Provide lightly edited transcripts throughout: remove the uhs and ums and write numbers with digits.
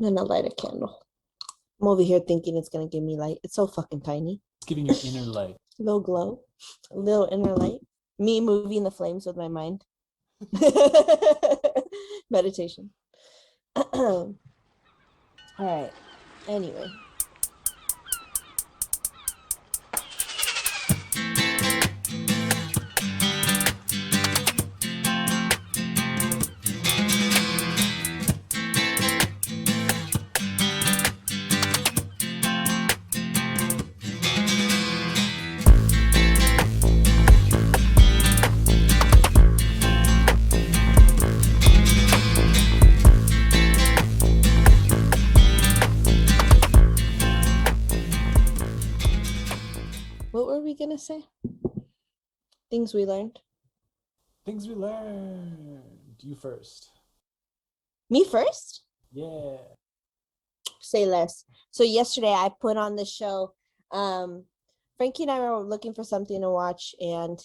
I'm gonna light a candle. I'm over here thinking it's gonna give me light. It's so fucking tiny. It's giving you inner light. A little glow, a little inner light. Me moving the flames with my mind. Meditation. All right. Anyway. What were we gonna say? Things we learned. Things we learned. You first. Me first? Yeah. Say less. So yesterday I put on the show. Frankie and I were looking for something to watch, and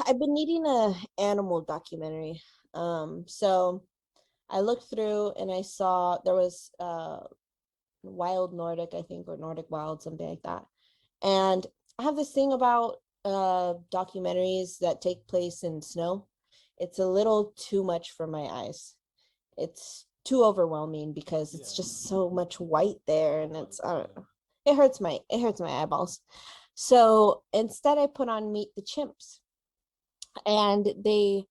I've been needing a animal documentary. So I looked through and I saw there was Wild Nordic, I think, or Nordic Wild, something like that. And I have this thing about documentaries that take place in snow. It's a little too much for my eyes. It's too overwhelming because it's just so much white there, and it's I don't know. It hurts my eyeballs. So instead I put on Meet the Chimps, and they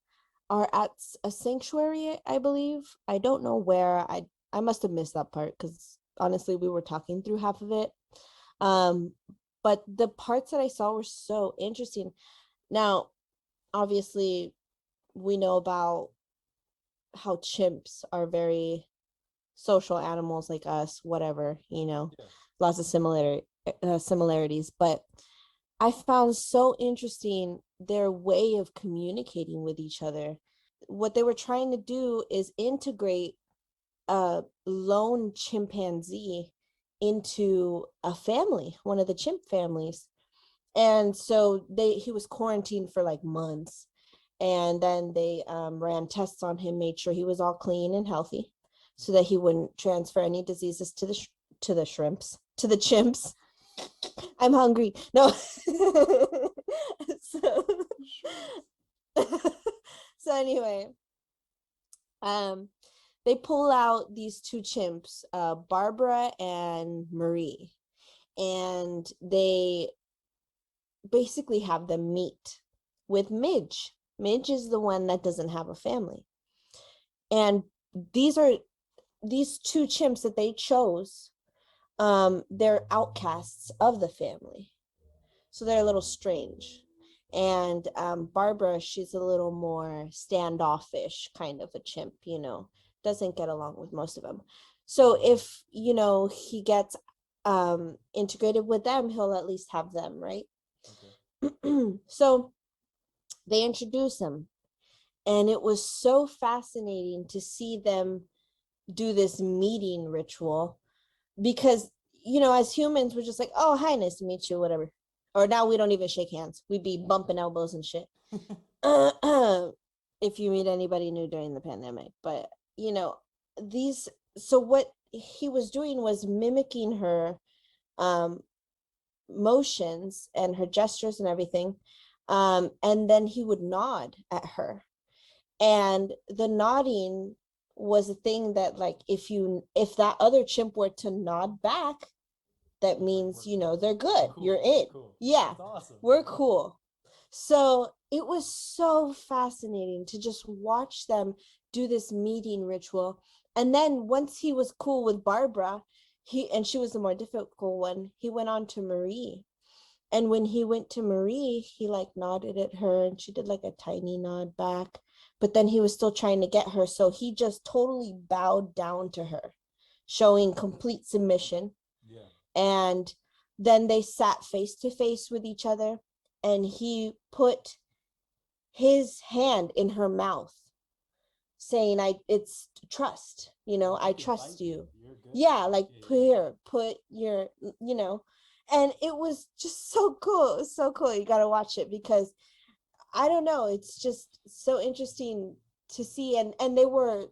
are at a sanctuary, I believe. I don't know where. I must have missed that part because honestly we were talking through half of it. But the parts that I saw were so interesting. Now, obviously, we know about how chimps are very social animals like us, whatever, lots of similarities. But I found so interesting their way of communicating with each other. What they were trying to do is integrate a lone chimpanzee into a family, one of the chimp families. And so he was quarantined for like months. And then they ran tests on him, made sure he was all clean and healthy so that he wouldn't transfer any diseases to the shrimps, to the chimps. I'm hungry. No. so, so anyway, they pull out these two chimps, Barbara and Marie, and they basically have them meet with Midge. Midge is the one that doesn't have a family. And these two chimps that they chose. They're outcasts of the family. So they're a little strange. And Barbara, she's a little more standoffish kind of a chimp, doesn't get along with most of them. So if, he gets integrated with them, he'll at least have them, right? Okay. So they introduce him. And it was so fascinating to see them do this meeting ritual because, as humans, we're just like, oh, hi, nice to meet you, whatever. Or now we don't even shake hands. We'd be bumping elbows and shit. If you meet anybody new during the pandemic. But, so what he was doing was mimicking her motions and her gestures and everything. And then he would nod at her. And the nodding was a thing that, like, if that other chimp were to nod back, that means, they're good. Cool. You're in. Cool. Yeah. That's awesome. We're cool. So it was so fascinating to just watch them do this meeting ritual. And then once he was cool with Barbara, she was the more difficult one, he went on to Marie. And when he went to Marie, he like nodded at her and she did like a tiny nod back. But then he was still trying to get her. So he just totally bowed down to her, showing complete submission. Yeah. And then they sat face to face with each other. And he put his hand in her mouth, saying, it's trust, I trust you. Yeah, like put your, and it was just so cool. It was so cool. You got to watch it because I don't know. It's just so interesting to see. And they were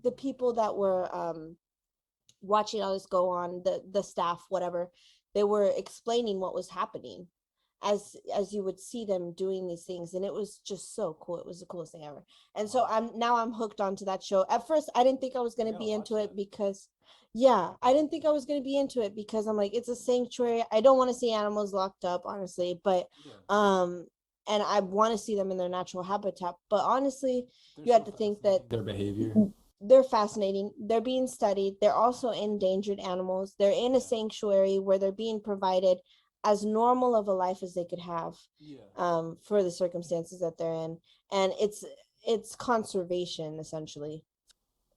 the people that were watching all this go on, the staff, whatever, they were explaining what was happening as you would see them doing these things, and it was just so cool. It was the coolest thing ever. And so I'm hooked onto that show. At first I didn't think I was going to be into it because I didn't think I was going to be into it because I'm like, it's a sanctuary. I don't want to see animals locked up, honestly, but and I want to see them in their natural habitat. But honestly, you have to think that their behavior, they're fascinating. They're being studied. They're also endangered animals. They're in a sanctuary where they're being provided as normal of a life as they could have, for the circumstances that they're in. And it's conservation, essentially.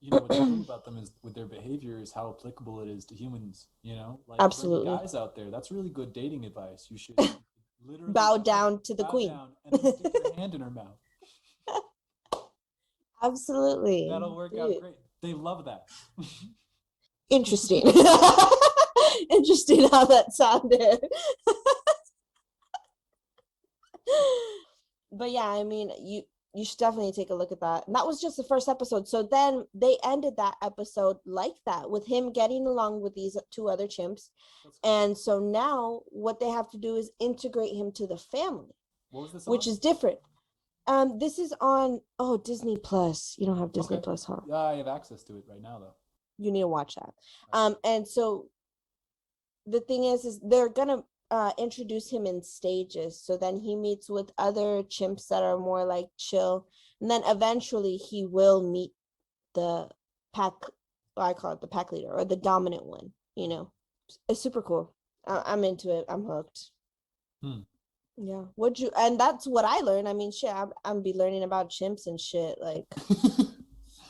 What's cool about them is with their behavior is how applicable it is to humans. Like Absolutely. for the guys out there, that's really good dating advice. You should literally bow down to the queen and then stick your hand in her mouth. Absolutely. That'll work out great. They love that. Interesting. Interesting how that sounded. But yeah, I mean, you should definitely take a look at that. And that was just the first episode. So then they ended that episode like that, with him getting along with these 2 other chimps. And so now what they have to do is integrate him to the family. What was this which on? is different. This is on Disney Plus. You don't have Disney Plus, huh? Yeah, I have access to it right now though. You need to watch that. And so the thing is they're gonna introduce him in stages. So then he meets with other chimps that are more like chill, and then eventually he will meet the pack. I call it the pack leader, or the dominant one. It's super cool. I'm into it. I'm hooked. Yeah. And that's what I learned. I mean, shit, I'm be learning about chimps and shit. Like,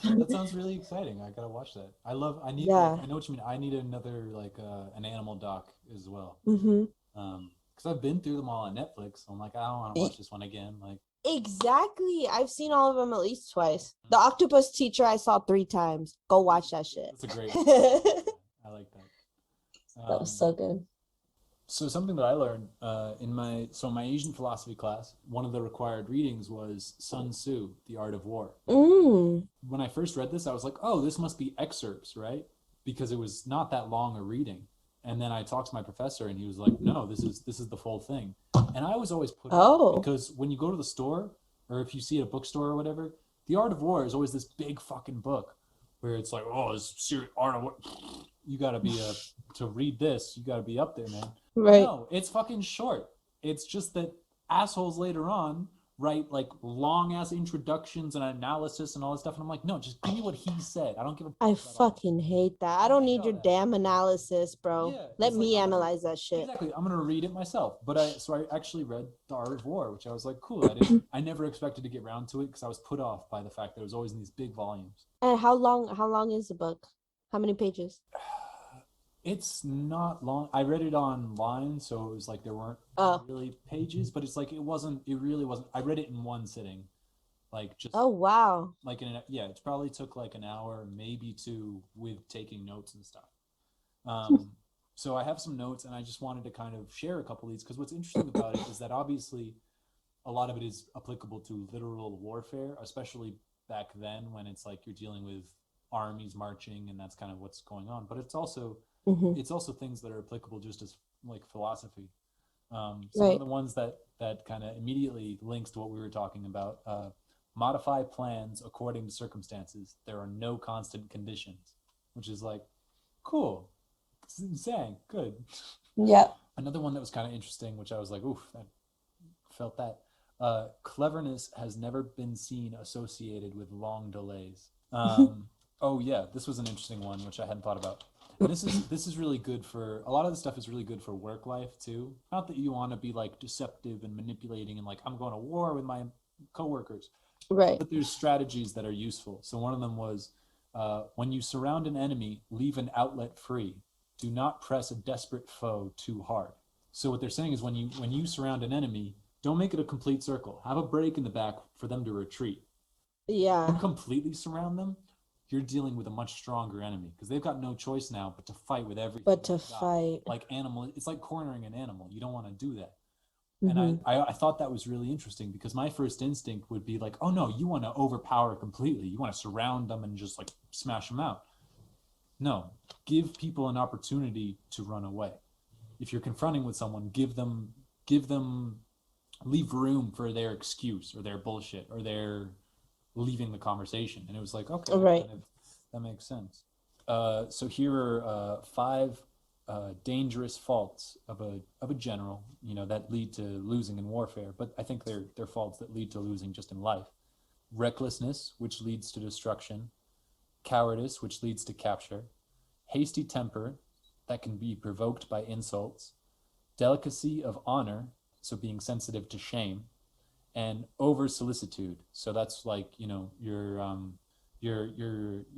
that sounds really exciting. I gotta watch that. I know what you mean. I need another like an animal doc as well. Because I've been through them all on Netflix. So I'm like, I don't want to watch this one again. Like, exactly. I've seen all of them at least twice. The Octopus Teacher I saw 3 times. Go watch that shit. That's a great one. I like that. That was so good. So something that I learned in my Asian philosophy class, one of the required readings was Sun Tzu, The Art of War. When I first read this, I was like, oh, this must be excerpts, right? Because it was not that long a reading. And then I talked to my professor and he was like, no, this is the full thing. And I was always put off because when you go to the store, or if you see a bookstore or whatever, The Art of War is always this big fucking book where it's like, oh, this serious art of war. You got to be to read this, you got to be up there, man. Right. No, it's fucking short. It's just that assholes later on write like long ass introductions and analysis and all this stuff, and I'm like, no, just give me what he said. I don't give a I fucking hate that. I don't need your damn analysis, bro. Yeah, Let me analyze that shit. Exactly. I'm gonna read it myself. But I actually read The Art of War, which I was like, cool. I never expected to get around to it because I was put off by the fact that it was always in these big volumes. And how long is the book? How many pages? It's not long. I read it online, so it was like there weren't really pages, but it's like it really wasn't. I read it in one sitting, like just. Oh wow! Like it probably took like an hour, maybe 2, with taking notes and stuff. So I have some notes, and I just wanted to kind of share a couple of these because what's interesting about it is that obviously a lot of it is applicable to literal warfare, especially back then when it's like you're dealing with armies marching, and that's kind of what's going on. But it's also things that are applicable just as like philosophy. Some of the ones that kind of immediately links to what we were talking about, modify plans according to circumstances. There are no constant conditions, which is like, cool. It's insane. Good. Yeah. Another one that was kind of interesting, which I was like, oof, I felt that. Cleverness has never been seen associated with long delays. Oh yeah, this was an interesting one, which I hadn't thought about. And this is really good for a lot of the stuff is really good for work life too. Not that you want to be like deceptive and manipulating and like I'm going to war with my coworkers, right? But there's strategies that are useful. So one of them was when you surround an enemy, leave an outlet free. Do not press a desperate foe too hard. So what they're saying is when you surround an enemy, don't make it a complete circle. Have a break in the back for them to retreat. Yeah. Don't completely surround them. You're dealing with a much stronger enemy because they've got no choice now but to fight with everything. But to fight. Like animal, it's like cornering an animal. You don't want to do that. And I thought that was really interesting because my first instinct would be like, oh no, you want to overpower completely. You want to surround them and just like smash them out. No, give people an opportunity to run away. If you're confronting with someone, leave room for their excuse or their bullshit or their leaving the conversation. And it was like, okay, Right. that makes sense. So here are five dangerous faults of a general, that lead to losing in warfare. But I think they're faults that lead to losing just in life. Recklessness, which leads to destruction. Cowardice, which leads to capture. Hasty temper, that can be provoked by insults. Delicacy of honor, so being sensitive to shame. And over solicitude, so that's like, you're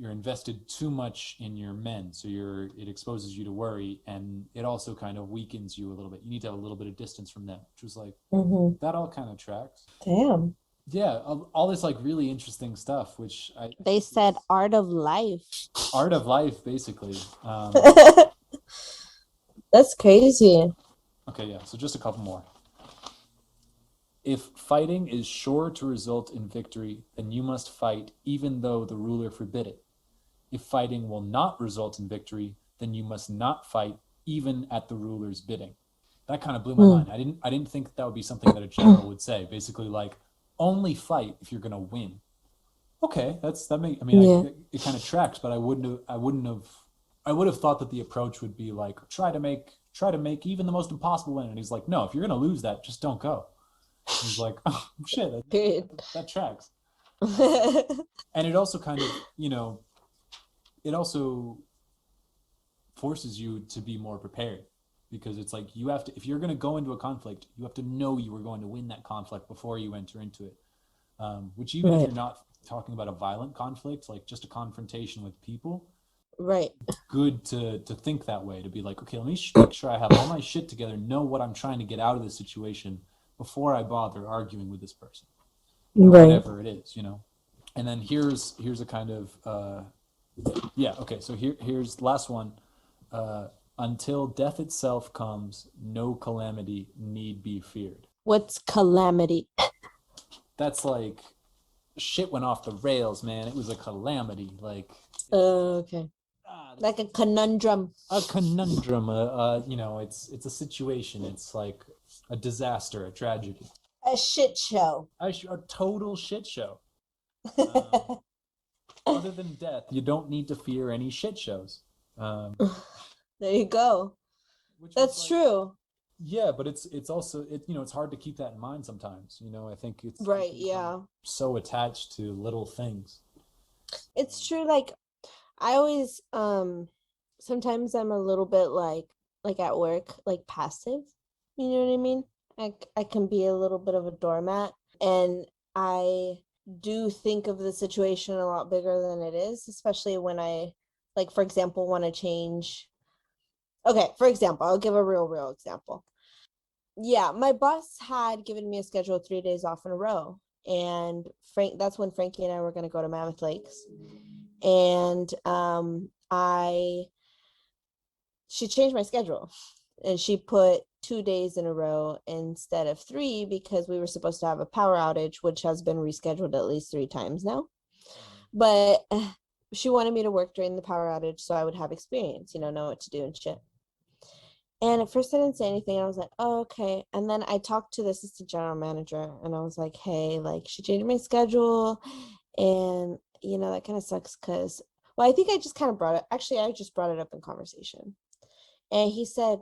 invested too much in your men, so it exposes you to worry, and it also kind of weakens you a little bit. You need to have a little bit of distance from them, which was like, that all kind of tracks. Damn. Yeah, all this like really interesting stuff, which They said art of life. art of life, basically. That's crazy. Okay, yeah, so just a couple more. If fighting is sure to result in victory, then you must fight even though the ruler forbid it. If fighting will not result in victory, then you must not fight even at the ruler's bidding. That kind of blew my mind. I didn't think that would be something that a general would say. Basically, like, only fight if you're gonna win. Okay, it kind of tracks, but I would have thought that the approach would be like, try to make even the most impossible win. And he's like, no, if you're gonna lose that, just don't go. And he's like, oh shit, that tracks. And it also kind of, it also forces you to be more prepared, because it's like, you have to, if you're going to go into a conflict, you have to know you are going to win that conflict before you enter into it. Which even if you're not talking about a violent conflict, like just a confrontation with people, right, it's good to think that way, to be like, okay, let me make sure I have all my shit together, know what I'm trying to get out of this situation before I bother arguing with this person, whatever it is, And then here's a kind of okay, so here's last one. Until death itself comes, no calamity need be feared. What's calamity? That's like, shit went off the rails, man. It was a calamity. Like, Okay. Like a conundrum. A conundrum. It's a situation. It's like a disaster, a tragedy. A shit show. A total shit show. Other than death, you don't need to fear any shit shows. There you go. That's true. Yeah, but it's also it's hard to keep that in mind sometimes. I think it's right. Yeah. So attached to little things. It's true. Like, I always sometimes I'm a little bit like at work, like passive. You know what I mean? I can be a little bit of a doormat, and I do think of the situation a lot bigger than it is, especially when I, like, for example, want to change. Okay, for example, I'll give a real example. Yeah, my boss had given me a schedule of 3 days off in a row, and that's when Frankie and I were going to go to Mammoth Lakes, and she changed my schedule, and she put 2 days in a row instead of 3, because we were supposed to have a power outage, which has been rescheduled at least 3 times now. But she wanted me to work during the power outage so I would have experience, know what to do and shit. And at first I didn't say anything. I was like, oh, okay. And then I talked to the assistant general manager, and I was like, hey, like, she changed my schedule, and that kind of sucks, because, well, I think I just kind of I just brought it up in conversation. And he said,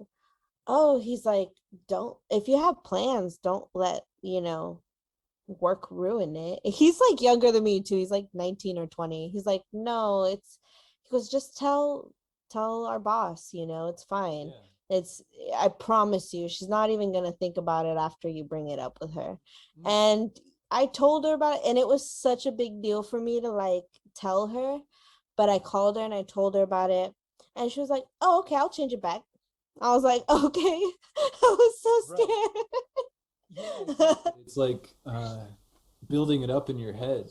oh, he's like, if you have plans, don't let, work ruin it. He's like younger than me too. He's like 19 or 20. He's like, no, he goes, just tell our boss, it's fine. Yeah. I promise you, she's not even going to think about it after you bring it up with her. And I told her about it, and it was such a big deal for me to like tell her, but I called her and I told her about it, and she was like, oh, okay, I'll change it back. I was like, okay. I was so scared. Yeah, it's like building it up in your head.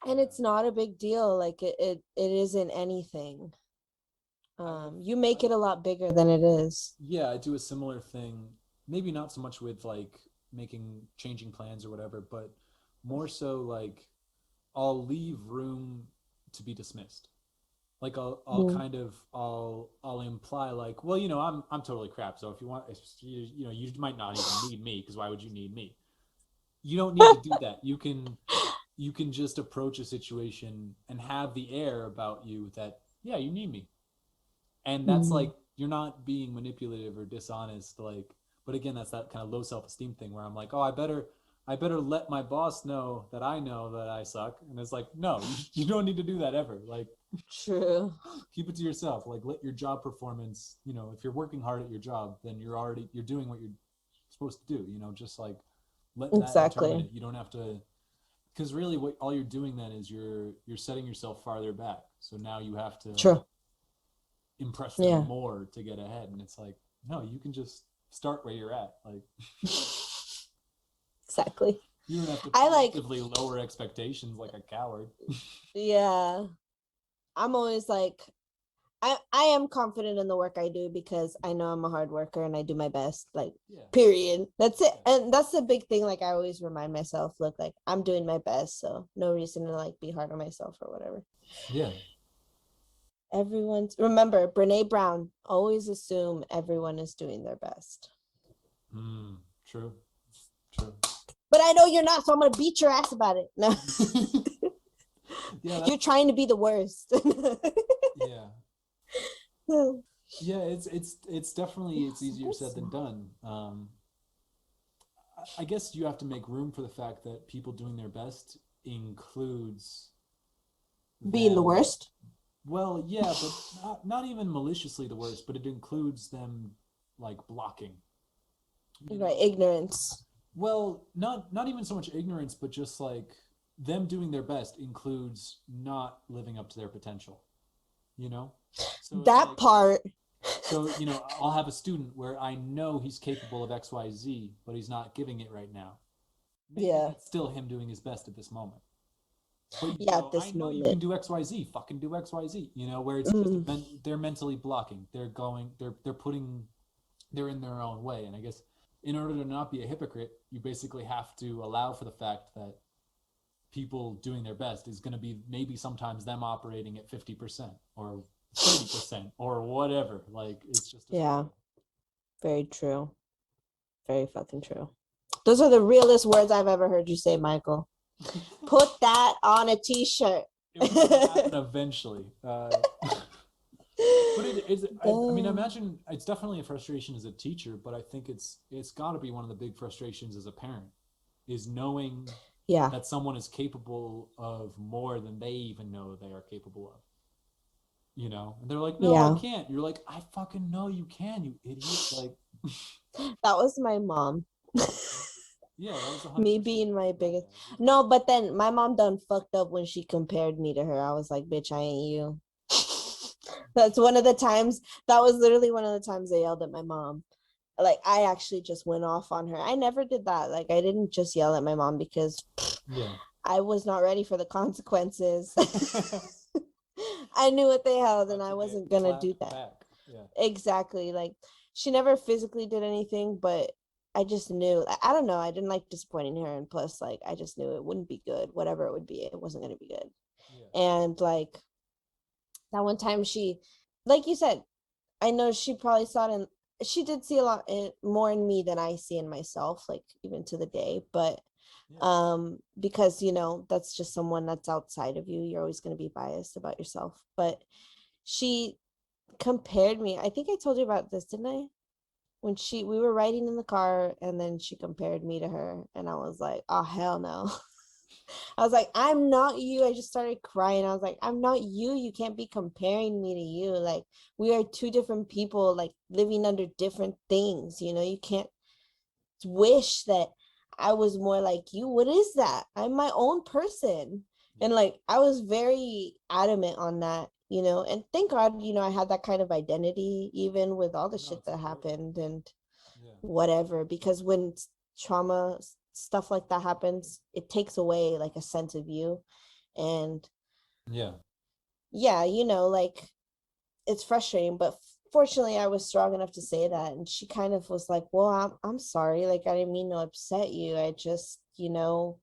And it's not a big deal. Like, it isn't anything. You make it a lot bigger than it is. Yeah, I do a similar thing. Maybe not so much with like changing plans or whatever, but more so like I'll leave room to be dismissed. Like Mm. I'll imply like, well, I'm totally crap. So if you want, you might not even need me, because why would you need me? You don't need to do that. You can just approach a situation and have the air about you that, yeah, you need me. And that's Mm. like, you're not being manipulative or dishonest, like, but again, that's that kind of low self-esteem thing where I'm like, oh, I better let my boss know that I suck. And it's like, no, you don't need to do that ever. Like, True. keep it to yourself. Like, let your job performance, if you're working hard at your job, then you're doing what you're supposed to do, just like, let that determine Exactly. it. You don't have to, because really what all you're doing then is you're setting yourself farther back. So now you have to True. impress them Yeah. more to get ahead. And it's like, no, you can just start where you're at. Like, Exactly. you don't have to I like, preemptively lower expectations like a coward. yeah. I'm always like, I am confident in the work I do because I know I'm a hard worker and I do my best. Like, Yeah. period. That's it. Yeah. And that's the big thing. Like, I always remind myself, look, like I'm doing my best, so no reason to like be hard on myself or whatever. Yeah. Everyone's remember Brene Brown. Always assume everyone is doing their best. True. True. But I know you're not, so I'm gonna beat your ass about it. No, Yeah. you're trying to be the worst. Yeah. Yeah. It's definitely, it's easier said than done. I guess you have to make room for the fact that people doing their best includes Being the them. worst, Well, yeah, but not even maliciously the worst, but it includes them like blocking. You right? know, Ignorance. well, not even so much ignorance, but just like them doing their best includes not living up to their potential. You know, so it's That like, part. so I'll have a student where I know he's capable of X, Y, Z, but he's not giving it right now. Maybe Yeah. that's still him doing his best at this moment. But Yeah. At I this know you can moment. do X, Y, Z. Fucking do X, Y, Z. Where it's just Mm. they're mentally blocking. They're in their own way. And I guess in order to not be a hypocrite, you basically have to allow for the fact that people doing their best is going to be maybe sometimes them operating at 50% or 30% or whatever. Like, it's just a Yeah. struggle. Very true. Very fucking true. Those are the realest words I've ever heard you say, Michael. Put that on a t-shirt. It was going to happen eventually. But it is. I mean, I imagine it's definitely a frustration as a teacher, but I think it's got to be one of the big frustrations as a parent, is knowing Yeah. that someone is capable of more than they even know they are capable of. And they're like, "No, I Yeah. can't." You're like, "I fucking know you can, you idiot!" Like, That was my mom. yeah, that was 100% Me being my my biggest. dad. Yeah. No, but then my mom done fucked up when she compared me to her. I was like, bitch, I ain't you. That's one of the times, that was literally one of the times they yelled at my mom. Like, I actually just went off on her. I never did that. Like, I didn't just yell at my mom because Yeah. I was not ready for the consequences. I knew what they held and About I to get wasn't gonna do clapped that. back. Yeah. Exactly. Like, she never physically did anything, but I just knew. I don't know. I didn't like disappointing her, and plus, like, I just knew it wouldn't be good. Whatever it would be, it wasn't gonna be good. Yeah. And like that one time, like you said, I know she probably saw it, and she did see a lot more in me than I see in myself, like even to the day. But Yeah. because that's just someone that's outside of you. You're always gonna be biased about yourself. But she compared me. I think I told you about this, didn't I? When we were riding in the car and then she compared me to her and I was like, oh hell no. I was like, I'm not you. I just started crying. I was like, I'm not you. You can't be comparing me to you. Like, we are two different people, like living under different things. You can't wish that I was more like you. What is that? I'm my own person. Yeah. And like, I was very adamant on that, and thank God, I had that kind of identity, even with all the No, shit it's that important. happened and Yeah. whatever, because when trauma stuff like that happens, it takes away like a sense of you. And Yeah. yeah, like it's frustrating, but fortunately I was strong enough to say that. And she kind of was like, well, I'm sorry. Like, I didn't mean to upset you. I just, you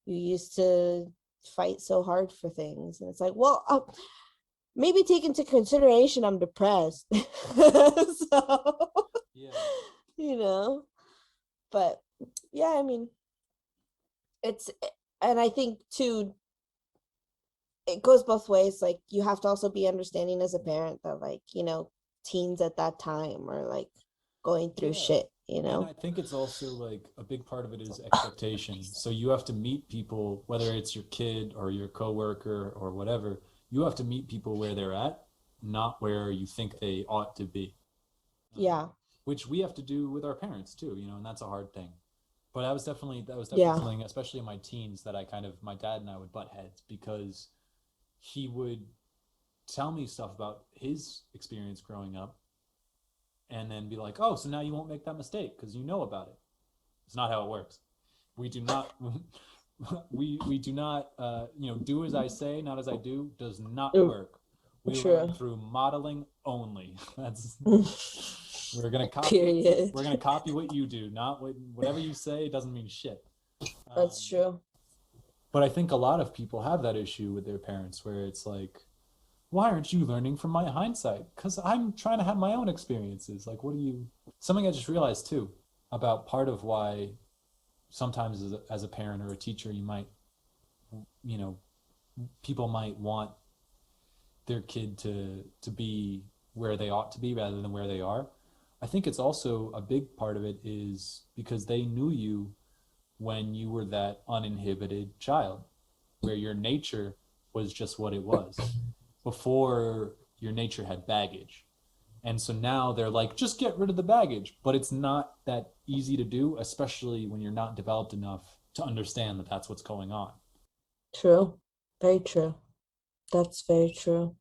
used to fight so hard for things. And it's like, well, maybe take into consideration I'm depressed. So, Yeah. you know, but yeah, I mean, it's, and I think too, it goes both ways. Like, you have to also be understanding as a parent that, like, teens at that time are like going through Yeah. shit, And I think it's also like a big part of it is expectation. So you have to meet people, whether it's your kid or your coworker or whatever, you have to meet people where they're at, not where you think they ought to be. Um, Yeah. which we have to do with our parents too, and that's a hard thing. But that was definitely Yeah. something, especially in my teens, that my dad and I would butt heads because he would tell me stuff about his experience growing up and then be like, "Oh, so now you won't make that mistake because you know about it." It's not how it works. We do not we do not do as I say, not as I do does not work. We learn True. through modeling only. That's we're gonna copy Period. we're gonna copy what you do, not whatever you say doesn't mean shit. That's Um, true. but I think a lot of people have that issue with their parents where it's like, why aren't you learning from my hindsight? Because I'm trying to have my own experiences. Like, what do you? Something I just realized too about part of why sometimes as a parent or a teacher, you might, you know, people might want their kid to be where they ought to be rather than where they are. I think it's also a big part of it is because they knew you when you were that uninhibited child, where your nature was just what it was before your nature had baggage. And so now they're like, just get rid of the baggage. But it's not that easy to do, especially when you're not developed enough to understand that that's what's going on. True. Very true. That's very true.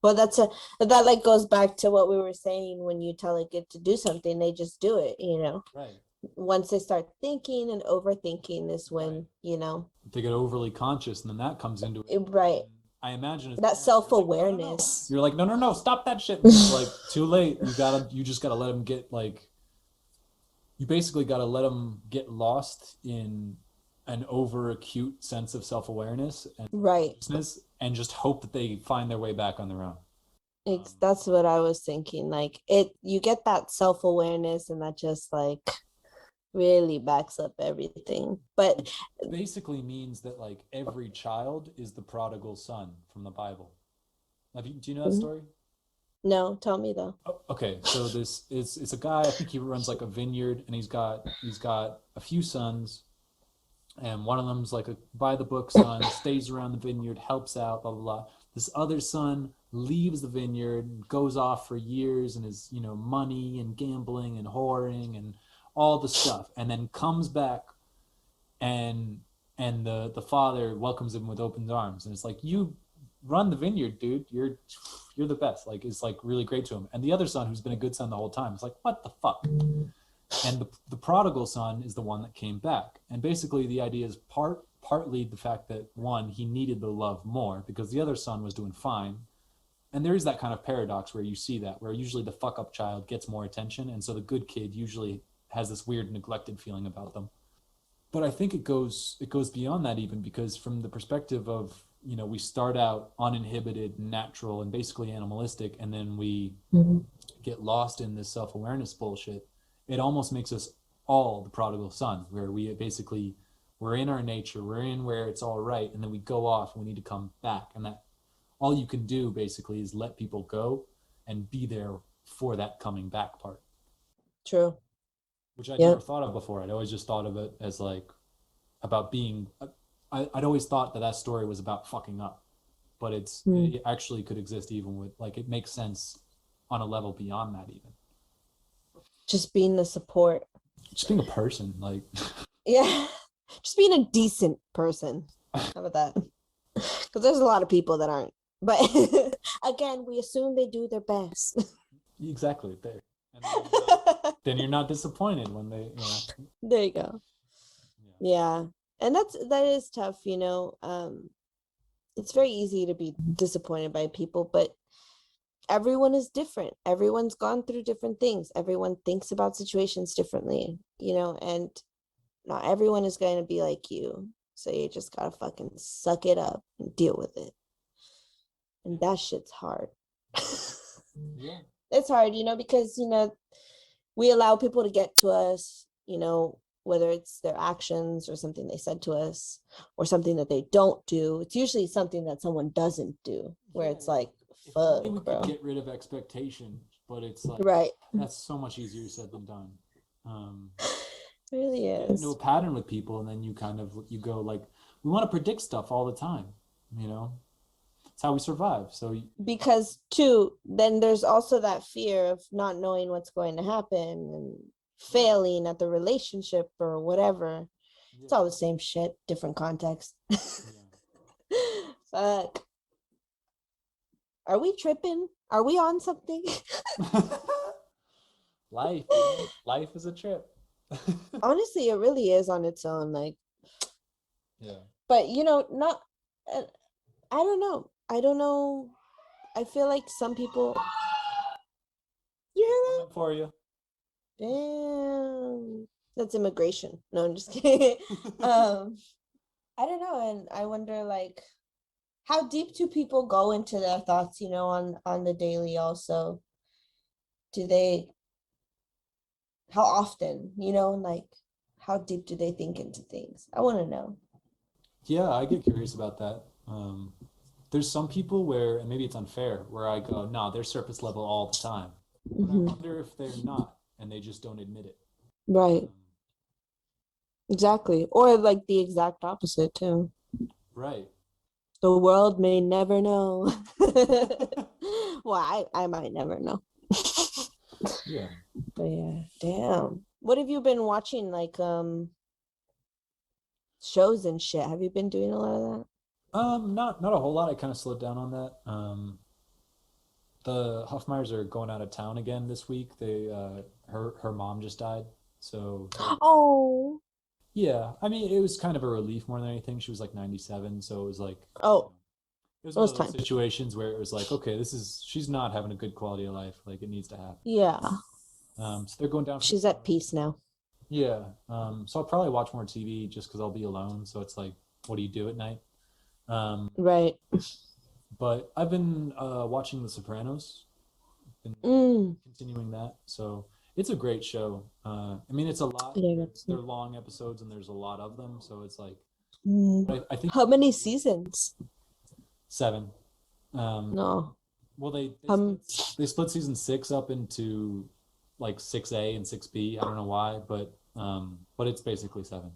Well, that like goes back to what we were saying. When you tell a kid to do something, they just do it. Right. Once they start thinking and overthinking is Right. when. They get overly conscious, and then that comes into it. Right. And I imagine as a That parent, you're like, no, no, no. self-awareness. You're like, no, no, no, stop that shit. And it's like, too late. You just gotta let them get like, you basically gotta let them get lost in an over acute sense of self awareness and Right. consciousness, and just hope that they find their way back on their own. That's what I was thinking. Like, you get that self-awareness, and that just like really backs up everything. But Which basically means that like every child is the prodigal son from the Bible. Do you know that story? no, tell me though. Oh, okay, so this is it's a guy. I think he runs like a vineyard, and he's got a few sons, and one of them's like a by the book son, stays around the vineyard, helps out, blah blah blah. This other son leaves the vineyard, goes off for years, and is money and gambling and whoring and all the stuff, and then comes back, and the father welcomes him with open arms, and it's like, you run the vineyard, dude. You're the best. Like, it's like really great to him. And the other son, who's been a good son the whole time, is like, what the fuck? And the prodigal son is the one that came back. And basically the idea is partly the fact that, one, he needed the love more because the other son was doing fine. And there is that kind of paradox where you see that, where usually the fuck up child gets more attention, and so the good kid usually has this weird neglected feeling about them. But I think it goes beyond that, even because from the perspective of, we start out uninhibited, natural, and basically animalistic, and then we get lost in this self-awareness bullshit. It almost makes us all the prodigal son, where we're in our nature, we're in where it's all right, and then we go off and we need to come back. And that all you can do basically is let people go and be there for that coming back part, True. which I'd never Yep. thought of before. I'd always just thought of it as like about being. I'd always thought that story was about fucking up, but it actually could exist even with, like, it makes sense on a level beyond that even. Just being the support. Just being a person, like. Yeah. Just being a decent person. How about that? Because there's a lot of people that aren't. But again, we assume they do their best. Exactly there. And then you're not disappointed when they. There you go. Yeah. And that is tough. It's very easy to be disappointed by people, but everyone is different. Everyone's gone through different things. Everyone thinks about situations differently, and not everyone is going to be like you. So you just gotta fucking suck it up and deal with it. And that shit's hard. Yeah. It's hard, because, we allow people to get to us, whether it's their actions or something they said to us or something that they don't do. It's usually something that someone doesn't do, where it's like, If only we fuck, bro. could get rid of expectation, but it's like Right. that's so much easier said than done. It really Get into a is. pattern with people, and then you go like, we want to predict stuff all the time. It's how we survive. So Because too, then there's also that fear of not knowing what's going to happen and failing at the relationship or whatever. It's all the same shit, different context. Fuck. Are we tripping? Are we on something? life is a trip. Honestly, it really is on its own. Like, yeah. But not. I don't know. I don't know. I feel like some people. You hear that? For you. Damn. That's immigration. No, I'm just kidding. I don't know, and I wonder like how deep do people go into their thoughts, on the daily also. Do they how often, like how deep do they think into things? I want to know. Yeah, I get curious about that. There's some people where, and maybe it's unfair, where I go, no, they're surface level all the time. But I wonder if they're not, and they just don't admit it. Right. Exactly. Or like the exact opposite too. Right. The world may never know. Well, I might never know. Yeah. But yeah, damn. What have you been watching, like shows and shit? Have you been doing a lot of that? Not a whole lot. I kind of slowed down on that. The Huffmeyers are going out of town again this week. Her mom just died, so Oh. yeah. I mean, it was kind of a relief more than anything. She was like 97, so it was like Oh, it was it one was of those time. situations where it was like, okay, she's not having a good quality of life. Like it needs to happen. Yeah. So they're going down for the She's at peace now. Yeah. So I'll probably watch more TV just because I'll be alone. So it's like, what do you do at night? Right. But I've been watching The Sopranos. Been continuing that. So it's a great show. I mean, it's a lot. They're long episodes and there's a lot of them. So it's like, I think. How many seasons? 7. No. Well, they split season 6 up into like 6A and 6B. I don't know why, but it's basically 7.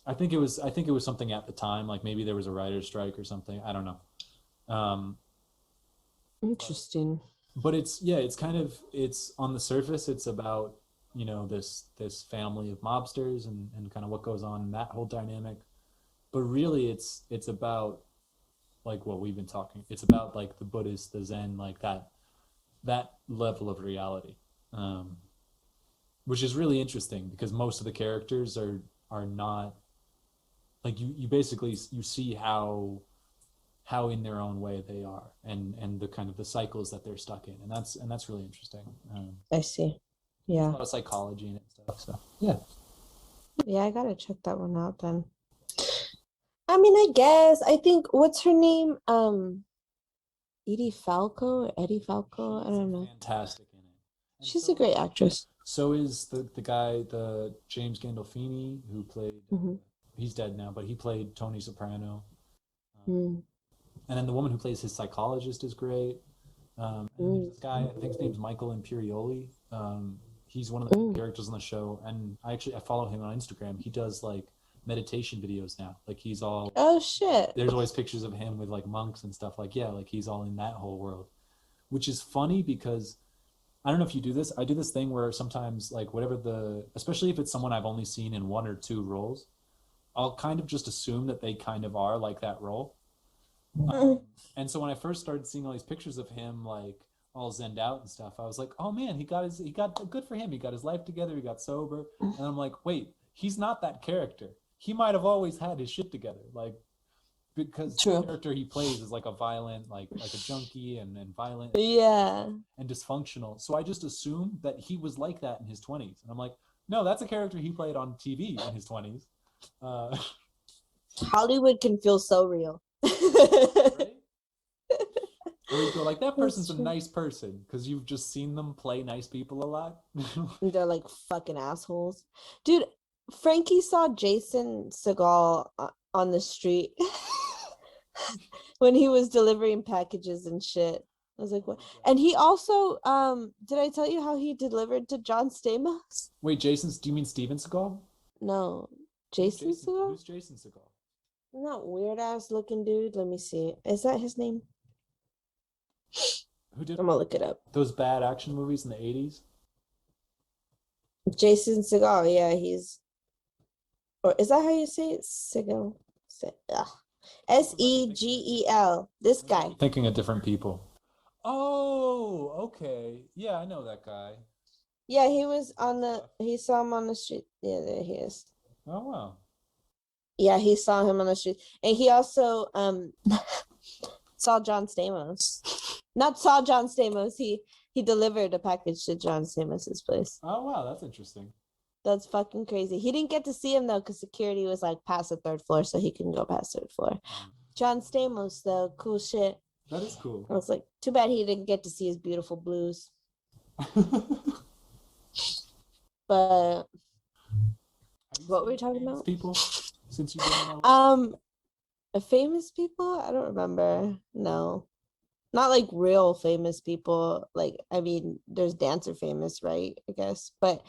I think it was something at the time, like maybe there was a writer's strike or something. I don't know. Interesting. But it's on the surface, it's about, this family of mobsters and kind of what goes on in that whole dynamic. But really it's about like what we've been talking. It's about like the Buddhist, the Zen, like that level of reality. Which is really interesting because most of the characters are not like you basically you see how in their own way they are and the kind of the cycles that they're stuck in, and that's really interesting. I see. Yeah. A lot of psychology and stuff. So yeah. Yeah, I gotta check that one out then. I mean, I think what's her name? Edie Falco or Eddie Falco? I don't know. Fantastic in it. And she's a great actress. So is the guy, the James Gandolfini, who played he's dead now, but he played Tony Soprano. And then the woman who plays his psychologist is great. And there's this guy, I think his name's Michael Imperioli. He's one of the main characters on the show, and I follow him on Instagram. He does like meditation videos now. Like he's all shit. There's always pictures of him with like monks and stuff. Like like he's all in that whole world, which is funny because I don't know if you do this. I do this thing where sometimes like especially if it's someone I've only seen in 1 or 2 roles, I'll kind of just assume that they kind of are like that role. And so when I first started seeing all these pictures of him like all zenned out and stuff, I was like, oh man, he got good for him. He got his life together. He got sober. And I'm like, wait, he's not that character. He might have always had his shit together. Like, because the character he plays is like a violent, like a junkie and violent. Yeah. And dysfunctional. So I just assumed that he was like that in his 20s. And I'm like, no, that's a character he played on TV in his 20s. Hollywood can feel so real. Right? Where you go like, that That's person's a true. nice person because you've just seen them play nice people a lot. They're like fucking assholes. Dude, Frankie saw Jason Segal on the street when he was delivering packages and shit. I was like, what? And he also, did I tell you how he delivered to John Stamos? Wait, do you mean Steven Seagal? No, Jason Segal? Who's Jason Seagal? Not weird ass looking dude. Let me see. Is that his name? Who did I'm gonna look it up. those bad action movies in the 80s? Jason Segal. Yeah, he's. Or is that how you say it? Segal. Segel. This guy. Thinking of different people. Oh, okay. Yeah, I know that guy. Yeah, he was on the. He saw him on the street. Yeah, there he is. Oh, wow. Yeah, he saw him on the street, and he also saw John Stamos. Not saw John Stamos. He delivered a package to John Stamos's place. Oh, wow, that's interesting. That's fucking crazy. He didn't get to see him though, because security was like past the third floor, so he couldn't go past third floor. John Stamos though, cool shit. That is cool. I was like, too bad he didn't get to see his beautiful blues. But what were we talking about? People, since you've been famous people? I don't remember. No. Not like real famous people. Like, I mean, there's dancer famous, right? I guess. But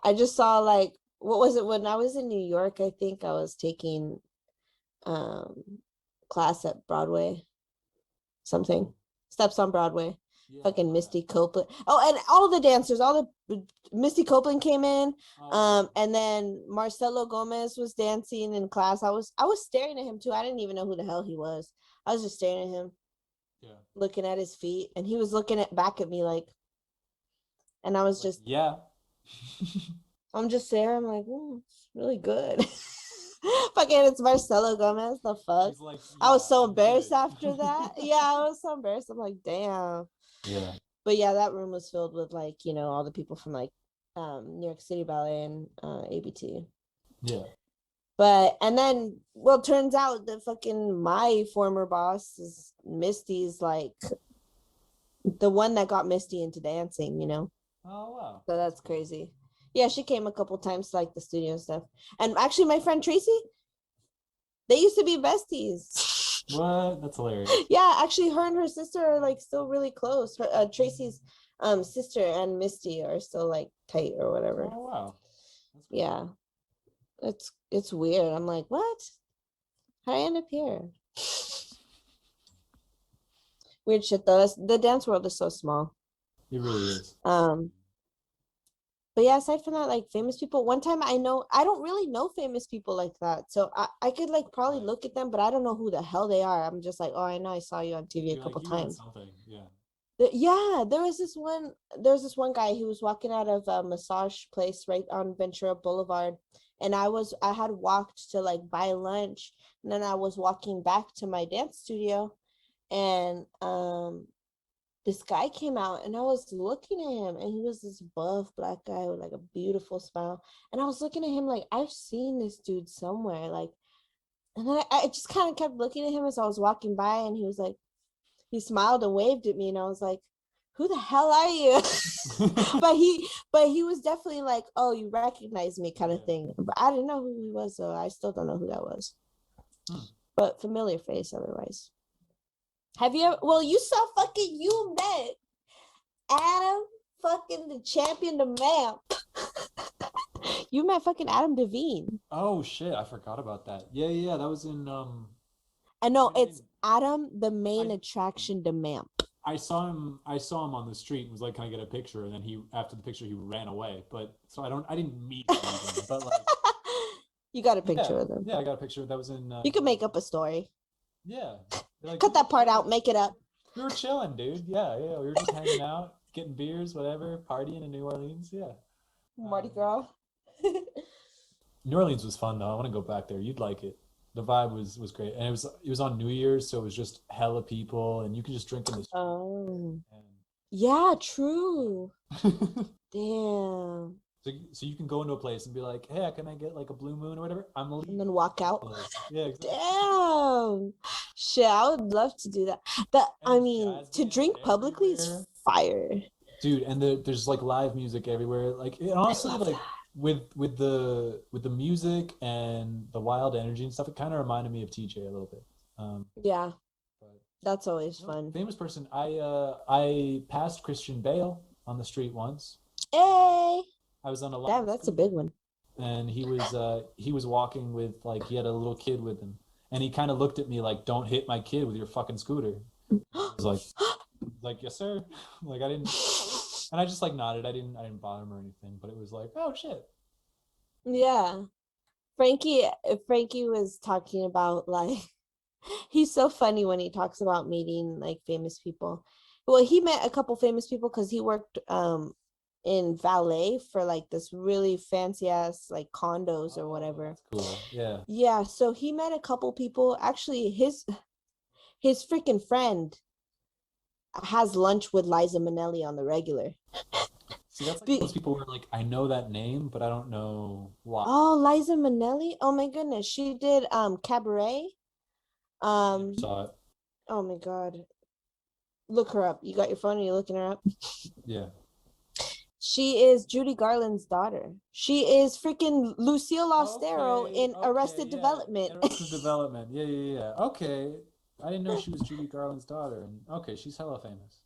I just saw like, what was it when I was in New York? I think I was taking class at Broadway. Something. Steps on Broadway. Yeah. Fucking Misty Copeland. Oh, and all the dancers, Misty Copeland came in. And then Marcelo Gomez was dancing in class. I was staring at him too. I didn't even know who the hell he was. I was just staring at him. Yeah. Looking at his feet, and he was looking back at me like, and I was just, yeah. I'm just there. I'm like, it's really good. Fucking, it's Marcelo Gomez. The fuck? Like, yeah, I was so embarrassed after that. Yeah, I was so embarrassed. I'm like, damn. Yeah. But yeah, that room was filled with like, all the people from like New York City Ballet and ABT. Yeah. But, and then, well, turns out that fucking my former boss is Misty's like the one that got Misty into dancing, Oh, wow. So that's crazy. Yeah, she came a couple times to like the studio and stuff. And actually, my friend Tracy, they used to be besties. What? That's hilarious. Yeah, actually, her and her sister are like still really close. Her, Tracy's sister and Misty are still like tight or whatever. Oh, wow. Yeah. It's weird. I'm like, what? How did I end up here? Weird shit though. The dance world is so small. It really is. But yeah, aside from that, like famous people, one time I don't really know famous people like that. So I could like probably look at them, but I don't know who the hell they are. I'm just like, oh, I know I saw you on TV a couple times. Yeah. Yeah, there was this one guy who was walking out of a massage place right on Ventura Boulevard. And I had walked to like buy lunch, and then I was walking back to my dance studio, and this guy came out, and I was looking at him, and he was this buff black guy with like a beautiful smile, and I was looking at him like, I've seen this dude somewhere, like, and then I just kind of kept looking at him as I was walking by, and he was like, he smiled and waved at me, and I was like, who the hell are you? but he was definitely like, oh, you recognize me kind of thing. But I didn't know who he was, so I still don't know who that was. But familiar face otherwise. Have you ever, well, you met Adam, fucking the champion, the man. You met fucking Adam Devine. Oh shit, I forgot about that. Yeah, that was in I know, it's Adam, the main attraction, the Mamp. I saw him on the street and was like, can I get a picture? And then after the picture, he ran away. But so I didn't meet him, but like, you got a picture of him. Yeah, I got a picture. That was in. You could make up a story. Yeah. Like, cut that part out, make it up. We were chilling, dude. Yeah. We were just hanging out, getting beers, whatever, partying in New Orleans. Yeah. Mardi Gras. New Orleans was fun though. I want to go back there. You'd like it. The vibe was great, and it was on New Year's, so it was just hella people, and you could just drink in the street. Oh, yeah, true. Damn. So you can go into a place and be like, hey, can I get like a blue moon or whatever? I'm And leaving. then walk out. Yeah, exactly. Damn. Shit, I would love to do that. But And I there's mean, jazz to bands drink publicly is everywhere. fire. Dude, and there's like live music everywhere. Like it I honestly, love like that. with the music and the wild energy and stuff, it kind of reminded me of TJ a little bit. Yeah, But that's always you know, fun. famous person. I passed Christian Bale on the street once. Hey, I was on a damn, long that's a big scooter, one. and he was walking with like he had a little kid with him, and he kind of looked at me like, "Don't hit my kid with your fucking scooter." I was like, "Yes, sir." Like I didn't, and I just like nodded. I didn't bother him or anything, but it was like, "Oh shit." Yeah. Frankie Frankie was talking about like he's so funny when he talks about meeting like famous people. Well, he met a couple famous people because he worked in valet for like this really fancy ass like condos or Oh, whatever. that's cool. Yeah. Yeah, so he met a couple people. Actually, his freaking friend has lunch with Liza Minnelli on the regular. See, that's like one of those Be- people where like I know that name, but I don't know why. oh, Liza Minnelli. Oh my goodness. She did Cabaret. I never Um saw it. oh my god. Look her up. You got your phone and you're looking her up. Yeah. She is Judy Garland's daughter. She is freaking Lucille Ostero Okay. in Okay. Arrested Yeah. Development. Arrested Development. Yeah. Yeah. Yeah. Okay. I didn't know she was Judy Garland's daughter. And okay, she's hella famous.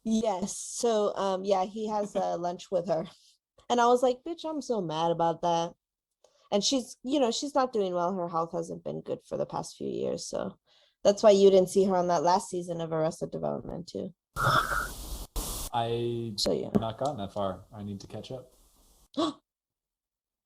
Yes. So yeah, he has lunch with her. And I was like, bitch, I'm so mad about that. And she's, she's not doing well. Her health hasn't been good for the past few years. So that's why you didn't see her on that last season of Arrested Development too. I So yeah. have not gotten that far. I need to catch up.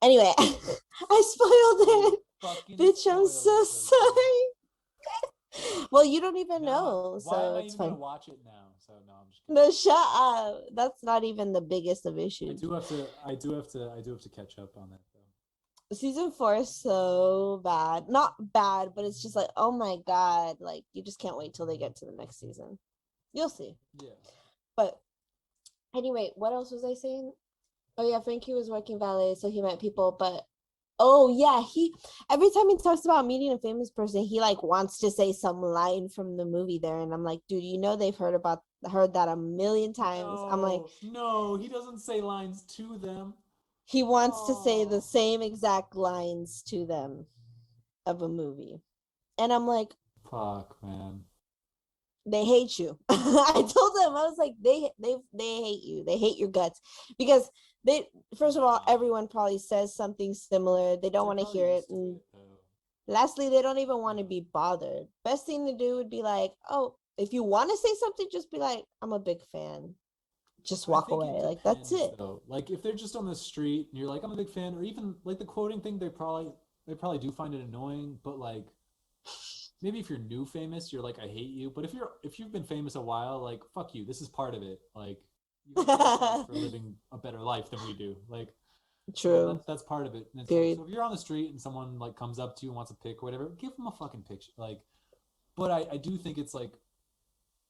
Anyway, I spoiled it. Fucking Bitch, I'm spoiled so it, Rosie. sorry. Well, you don't even Now, know, why am so I it's even gonna fine. watch it now? So no, I'm just kidding. No, shut up. That's not even the biggest of I issues. do have to. I do have to catch up on that though. Season 4 is so bad. Not bad, but it's just like, oh my God. Like, you just can't wait till they get to the next season. You'll see. Yeah. But anyway, what else was I saying? Oh yeah, Frankie was working valet, so he met people, but oh yeah, he every time he talks about meeting a famous person, he like wants to say some line from the movie there. And I'm like, dude, they've heard that a million times. I'm like, No, no, he doesn't say lines to them. he wants to say the Oh, same exact lines to them of a movie. And I'm like, fuck, man. they hate you. I told them, I was like, they hate you. They hate your guts. Because they first of all, Nah, everyone probably says something similar. They don't they're want to probably hear it. used to And it though. lastly, they don't even want to Yeah. be bothered. Best thing to do would be like, oh, if you want to say something, just be like, I'm a big fan. Just I walk think it away. Like that's depends it. though. Like if they're just on the street and you're like, I'm a big fan, or even like the quoting thing, they probably do find it annoying, but like maybe if you're new famous, you're like, I hate you. But if you've been famous a while, like fuck you. This is part of it. Like you got to pay yourself for living a better life than we do. Like True. that's part of it. And it's like, Period. so if you're on the street and someone like comes up to you and wants a pic or whatever, give them a fucking picture. Like, but I do think it's like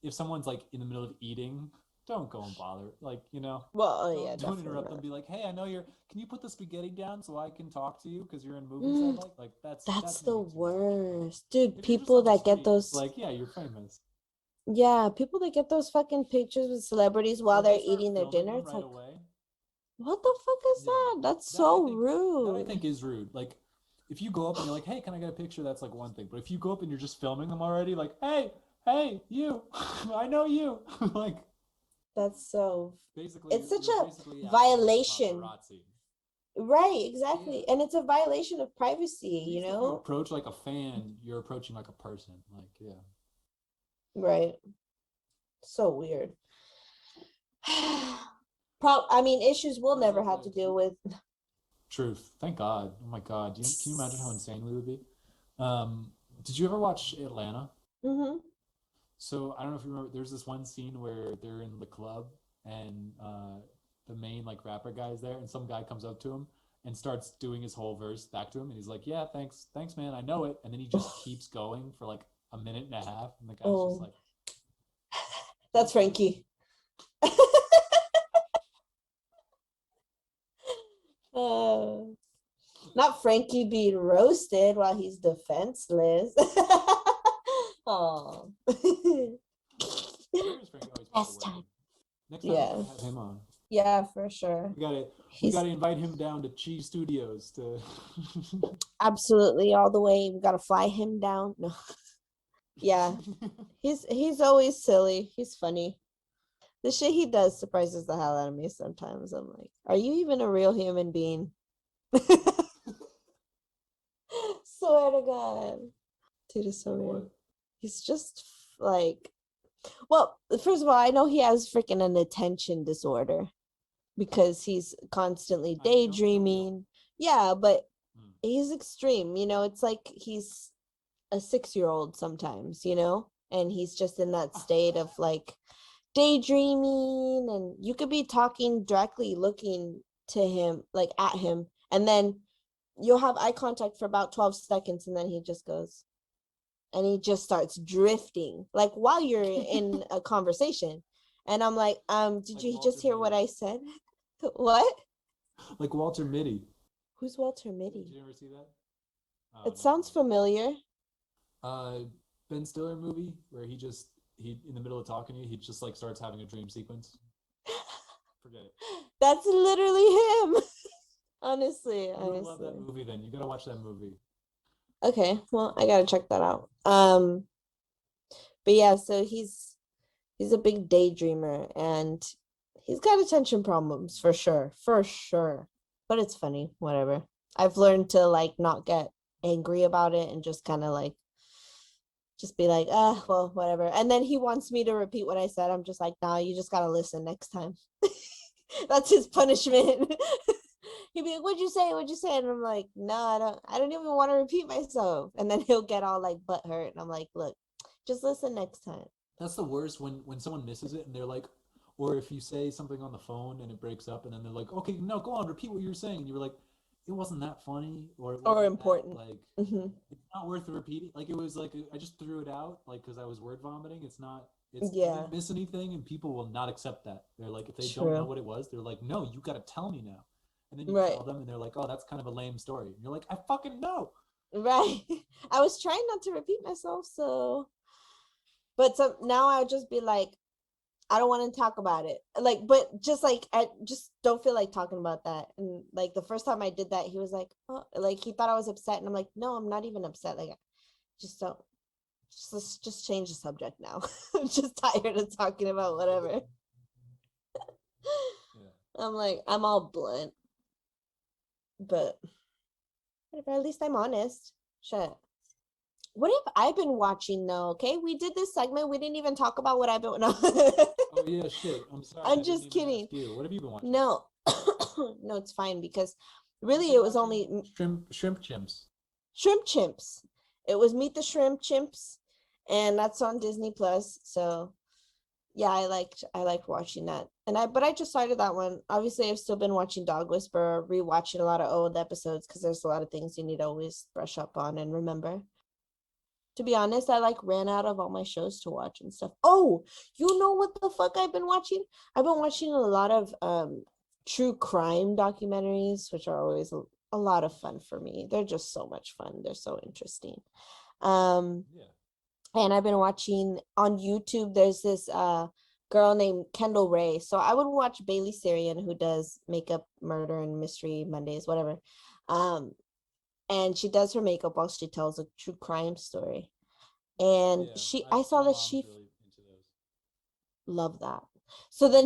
if someone's like in the middle of eating, don't go and bother. Like, Well, oh yeah, don't definitely interrupt them. not. Be like, hey, I know you're. Can you put the spaghetti down so I can talk to you because you're in movies I Mm, like? Like that's that's the maybe too much. But worst. Dude, if you're just people on the that get street, it's those like, yeah, you're famous. yeah, people that get those fucking pictures with celebrities Or while if they they're start eating their filming dinner, them it's right like, away, what the fuck is yeah, that? That's that I so think that I rude. think is rude. Like, if you go up and you're like, hey, can I get a picture? That's like one thing. But if you go up and you're just filming them already, like, hey, you, I know you, like, That's so basically, it's such you're a basically acting like a violation. paparazzi. Right, Yeah. exactly. And it's a violation of privacy, At you least if you know? approach like a fan, you're approaching like a person. Like, yeah. Right. So weird. I mean, issues we'll Whereas never like have to deal with. truth. Thank God. Oh my God. Can you imagine how insane we would be? Did you ever watch Atlanta? Hmm. So I don't know if you remember. There's this one scene where they're in the club and the main like rapper guy is there, and some guy comes up to him and starts doing his whole verse back to him, and he's like, "Yeah, thanks, man. I know it." And then he just keeps going for like a minute and a half, and the guy's just Oh, like, that's Frankie. Not Frankie being roasted while he's defenseless. Oh. Where is Frankie? Oh, he's probably Best time. working. Next time we Yeah. gotta have him on. Yeah, for sure. We He's gotta invite him down to Cheese Studios to. absolutely all the way. We gotta fly him down. No. Yeah. He's always silly. He's funny. The shit he does surprises the hell out of me sometimes. I'm like, are you even a real human being? Swear to God. Dude is so weird. He's just like, well, first of all, I know he has freaking an attention disorder because he's constantly daydreaming. Yeah, but he's extreme. It's like he's a 6-year-old sometimes, and he's just in that state of like daydreaming, and you could be talking directly, looking to him, like at him, and then you'll have eye contact for about 12 seconds, and then he just goes, and he just starts drifting, like while you're in a conversation. And I'm like, did Like you Walter just hear what Mitty. I said? What? Like Walter Mitty. Who's Walter Mitty? Did you ever see that? It sounds familiar. Ben Stiller movie where he in the middle of talking to you, he just like starts having a dream sequence. Forget it. That's literally him. Honestly. You would love that movie then. You gotta watch that movie. Okay, well, I gotta check that out. But yeah, so he's a big daydreamer, and he's got attention problems for sure. For sure. But it's funny, whatever. I've learned to like not get angry about it and just kind of like just be like, well, whatever. And then he wants me to repeat what I said. I'm just like, nah, you just gotta listen next time. That's his punishment. He'd be like, what'd you say? What'd you say? And I'm like, no, I don't even want to repeat myself. And then he'll get all like butt hurt. And I'm like, look, just listen next time. That's the worst when someone misses it and they're like, or if you say something on the phone and it breaks up and then they're like, okay, no, go on, repeat what you were saying. And you were like, it wasn't that funny or it Or wasn't important. that, like, Mm-hmm. it's not worth repeating. Like it was like, I just threw it out like because I was word vomiting. You Yeah, didn't miss anything and people will not accept that. They're like, if they don't know true. what it was, they're like, no, you got to tell me now. And then you Right, tell them and they're like, oh, that's kind of a lame story. And you're like, I fucking know. right. I was trying not to repeat myself, but so now I would just be like, I don't want to talk about it. Like, but just like, I just don't feel like talking about that. And like the first time I did that, he was like, oh, like he thought I was upset. And I'm like, no, I'm not even upset. Like, just don't, let's just change the subject now. I'm just tired of talking about whatever. Yeah. I'm like, I'm all blunt, but whatever, at least I'm honest. Shit. What have I been watching though? Okay, we did this segment. We didn't even talk about what I've been. No. Oh yeah, shit. I'm sorry. I I'm didn't just even kidding. ask you. What have you been watching? No, no, it's fine because really I've been it was watching only Shrimp Chimps. Shrimp Chimps. It was Meet the Shrimp Chimps, and that's on Disney Plus. So yeah, I liked watching that. But I just started that one. Obviously, I've still been watching Dog Whisperer, rewatching a lot of old episodes because there's a lot of things you need to always brush up on and remember. To be honest, I like ran out of all my shows to watch and stuff. Oh, you know what the fuck I've been watching? I've been watching a lot of true crime documentaries, which are always a lot of fun for me. They're just so much fun. They're so interesting. Yeah. And I've been watching on YouTube, there's this girl named Kendall Ray. So I would watch Bailey Sarian, who does makeup, murder, and mystery Mondays, whatever. And she does her makeup while she tells a true crime story. And Yeah. I saw My that mom's she really into those. loved that. So then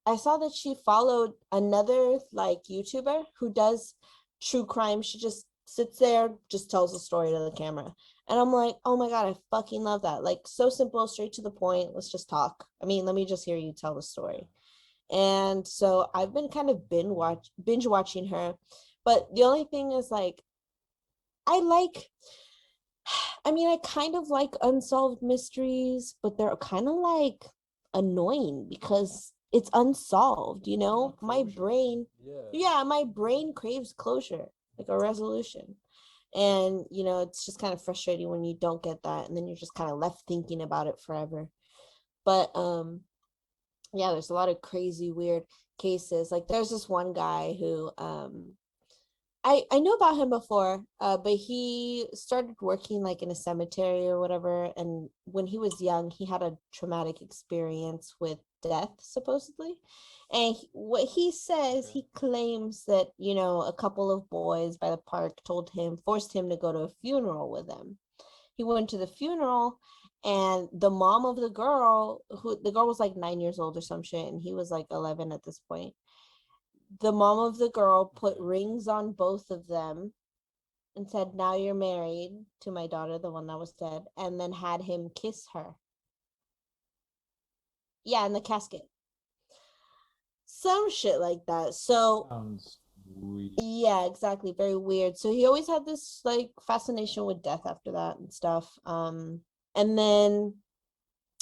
I saw that she followed another like YouTuber who does true crime. She just sits there, just tells a story to the camera. And I'm like, oh my God, I fucking love that. Like, so simple, straight to the point. Let's just talk. I mean, let me just hear you tell the story. And so I've been kind of binge watching her. But the only thing is like, I like I kind of like unsolved mysteries, but they're kind of like annoying because it's unsolved, you know? My brain, Yeah. yeah, my brain craves closure, like a resolution. And, it's just kind of frustrating when you don't get that and then you're just kind of left thinking about it forever. But yeah, there's a lot of crazy weird cases. Like there's this one guy who I knew about him before, but he started working like in a cemetery or whatever. And when he was young, he had a traumatic experience with death, supposedly. And what he says, Okay. he claims that, you know, a couple of boys by the park forced him to go to a funeral with them. He went to the funeral, and the mom of the girl was like 9 years old or some shit, and he was like 11 at this point. The mom of the girl put Okay. rings on both of them and said, "Now you're married to my daughter," the one that was dead, and then had him kiss her. Yeah, in the casket. Some shit like that. So, Sounds weird. yeah, exactly. Very weird. So he always had this like fascination with death after that and stuff. And then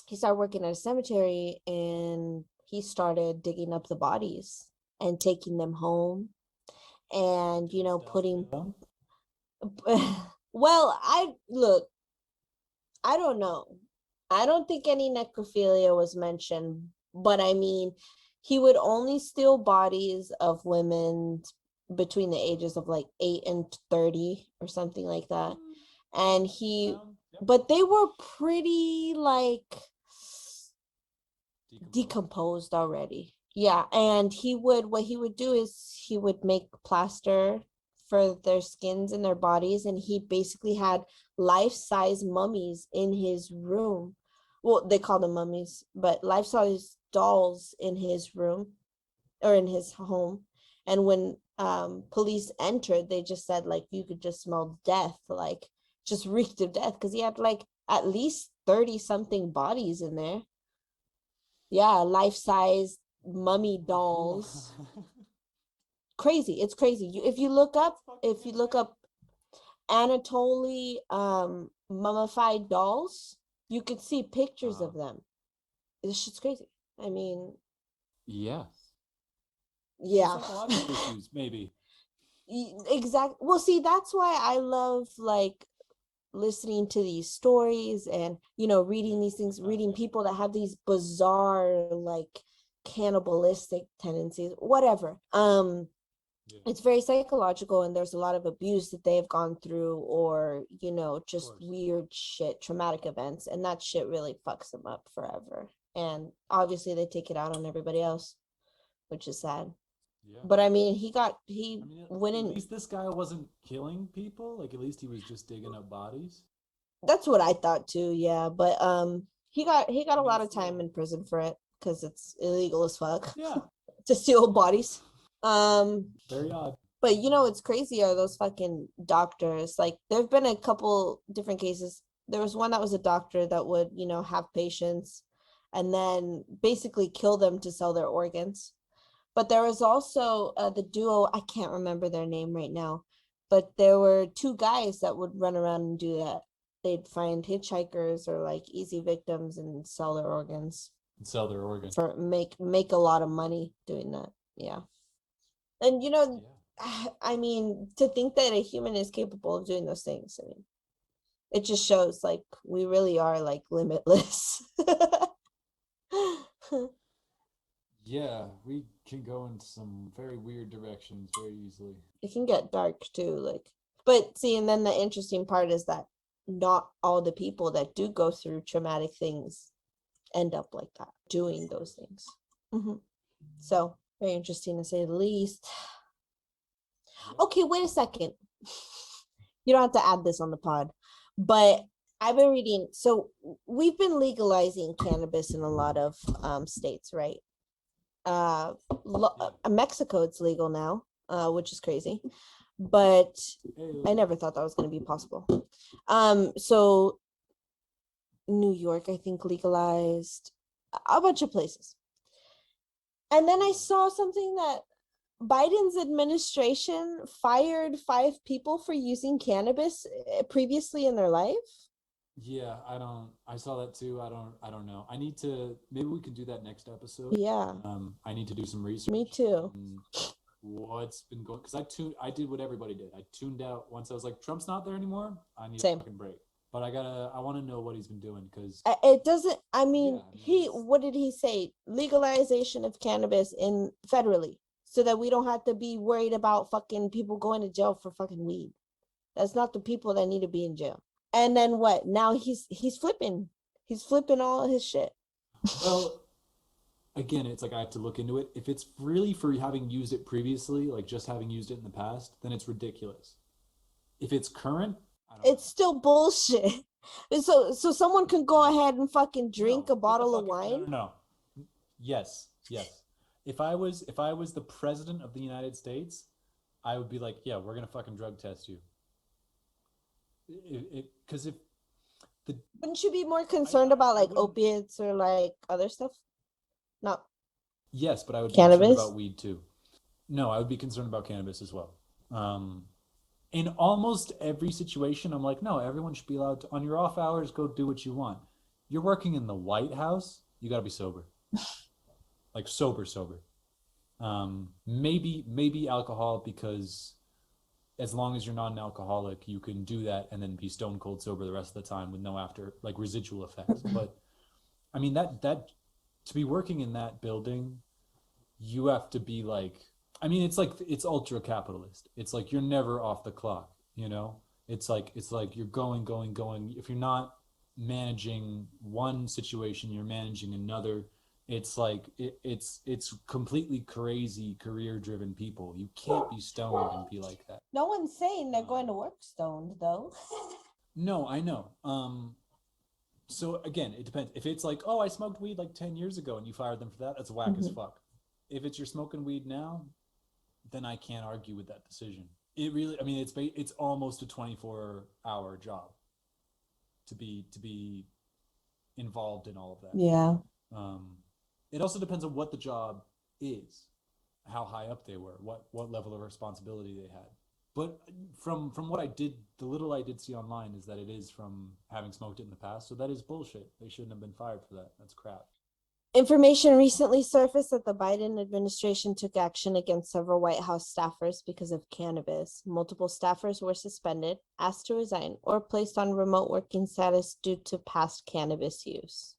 he started working at a cemetery, and he started digging up the bodies and taking them home, and you know, putting Them? well, I don't know. I don't think any necrophilia was mentioned, but I mean, he would only steal bodies of women between the ages of like 8 and 30 or something like that. And Yep. but they were pretty like Decomposed. decomposed already. Yeah, and what he would do is he would make plaster for their skins and their bodies, and he basically had life-size mummies in his room. Well, they call them mummies, but life-size dolls in his room or in his home. And when police entered, they just said like you could just smell death, like just reeked of death, because he had like at least 30 something bodies in there. Yeah, life-size mummy dolls. Crazy. It's crazy. If you look up Anatoly mummified dolls, you could see pictures of them. This shit's crazy. I mean, Yeah. Some yeah. psychological issues, maybe. Exactly. Well, see, that's why I love like listening to these stories and, you know, reading these things, reading people that have these bizarre like cannibalistic tendencies, whatever. Yeah, It's very psychological, and there's a lot of abuse that they've gone through, or you know, of just course. weird shit, traumatic events, and that shit really fucks them up forever. And obviously they take it out on everybody else, which is sad. Yeah. But I mean, I he mean, went at in. least this guy wasn't killing people. Like, at least he was just digging up bodies. That's what I thought too, yeah. But he got I a mean, lot of time still. in prison for it because it's illegal as fuck Yeah. to steal Yeah. bodies. um Very odd. But you know what's crazy are those fucking doctors. Like there've been a couple different cases. There was one that was a doctor that would, you know, have patients and then basically kill them to sell their organs. But there was also the duo, I can't remember their name right now, but there were two guys that would run around and do that. They'd find hitchhikers or like easy victims and sell their organs And sell their organs. for make a lot of money doing that. Yeah. And you know, Yeah. I mean, to think that a human is capable of doing those things, I mean, it just shows like we really are like limitless. Yeah, we can go in some very weird directions very easily. It can get dark too, like, but see, and then the interesting part is that not all the people that do go through traumatic things end up like that, doing those things. Hmm. So very interesting to say the least. Yep. Okay, wait a second. You don't have to add this on the pod, but I've been reading. So we've been legalizing cannabis in a lot of states, right? Uh, Yeah. Mexico, it's legal now, which is crazy, but I Hey. never thought that was going to be possible. So New York, I think, legalized a bunch of places. And then I saw something that Biden's administration fired 5 people for using cannabis previously in their life. Yeah, I saw that too. I don't know. I need to maybe we can do that next episode. Yeah, I need to do some me research too. on what's been going because I did what everybody did. I tuned out once I was like Trump's not there anymore. I need a Same. fucking break. But I want to know what he's been doing because It doesn't, I yeah, mean, I mean he, it's what did he say? Legalization of cannabis in federally. so that we don't have to be worried about fucking people going to jail for fucking weed. That's not the people that need to be in jail. And then what? Now he's flipping. He's flipping all his shit. Well, again, it's like I have to look into it. If it's really for having used it previously, like just having used it in the past, then it's ridiculous. If it's current, I don't It's know. still bullshit. So someone can go ahead and fucking drink No, a get the bottle of fuck out. No, wine. no, no. Yes, yes. If I was the president of the United States, I would be like, yeah, we're gonna fucking drug test you. Because if the Wouldn't you be more concerned about I like wouldn't. opiates or like other stuff? Not Yes, but I would be concerned cannabis. about weed too. No, I would be concerned about cannabis as well. Um, in almost every situation, I'm like, no, everyone should be allowed to, on your off hours, go do what you want. You're working in the White House, you got to be sober, like sober, sober. Maybe alcohol because as long as you're not an alcoholic, you can do that and then be stone cold sober the rest of the time with no after like residual effects. But I mean that to be working in that building, you have to be like, I mean, it's like it's ultra capitalist. It's like you're never off the clock, you know? It's like you're going. If you're not managing one situation, you're managing another. It's like it's completely crazy career driven people. You can't be stoned and be like that. No one's saying they're going to Um, work stoned though. no, I know. So again, it depends. If it's like, oh, I smoked weed like 10 years ago and you fired them for that, that's whack as Mhm. fuck. If it's you're smoking weed now, then I can't argue with that decision. It really, I mean, it's almost a 24-hour job to be involved in all of that. Yeah. Um, it also depends on what the job is, how high up they were, what level of responsibility they had. But from what I did, the little I did see online is that it is from having smoked it in the past. So that is bullshit. They shouldn't have been fired for that. That's crap. Information recently surfaced that the Biden administration took action against several White House staffers because of cannabis. Multiple staffers were suspended, asked to resign, or placed on remote working status due to past cannabis use.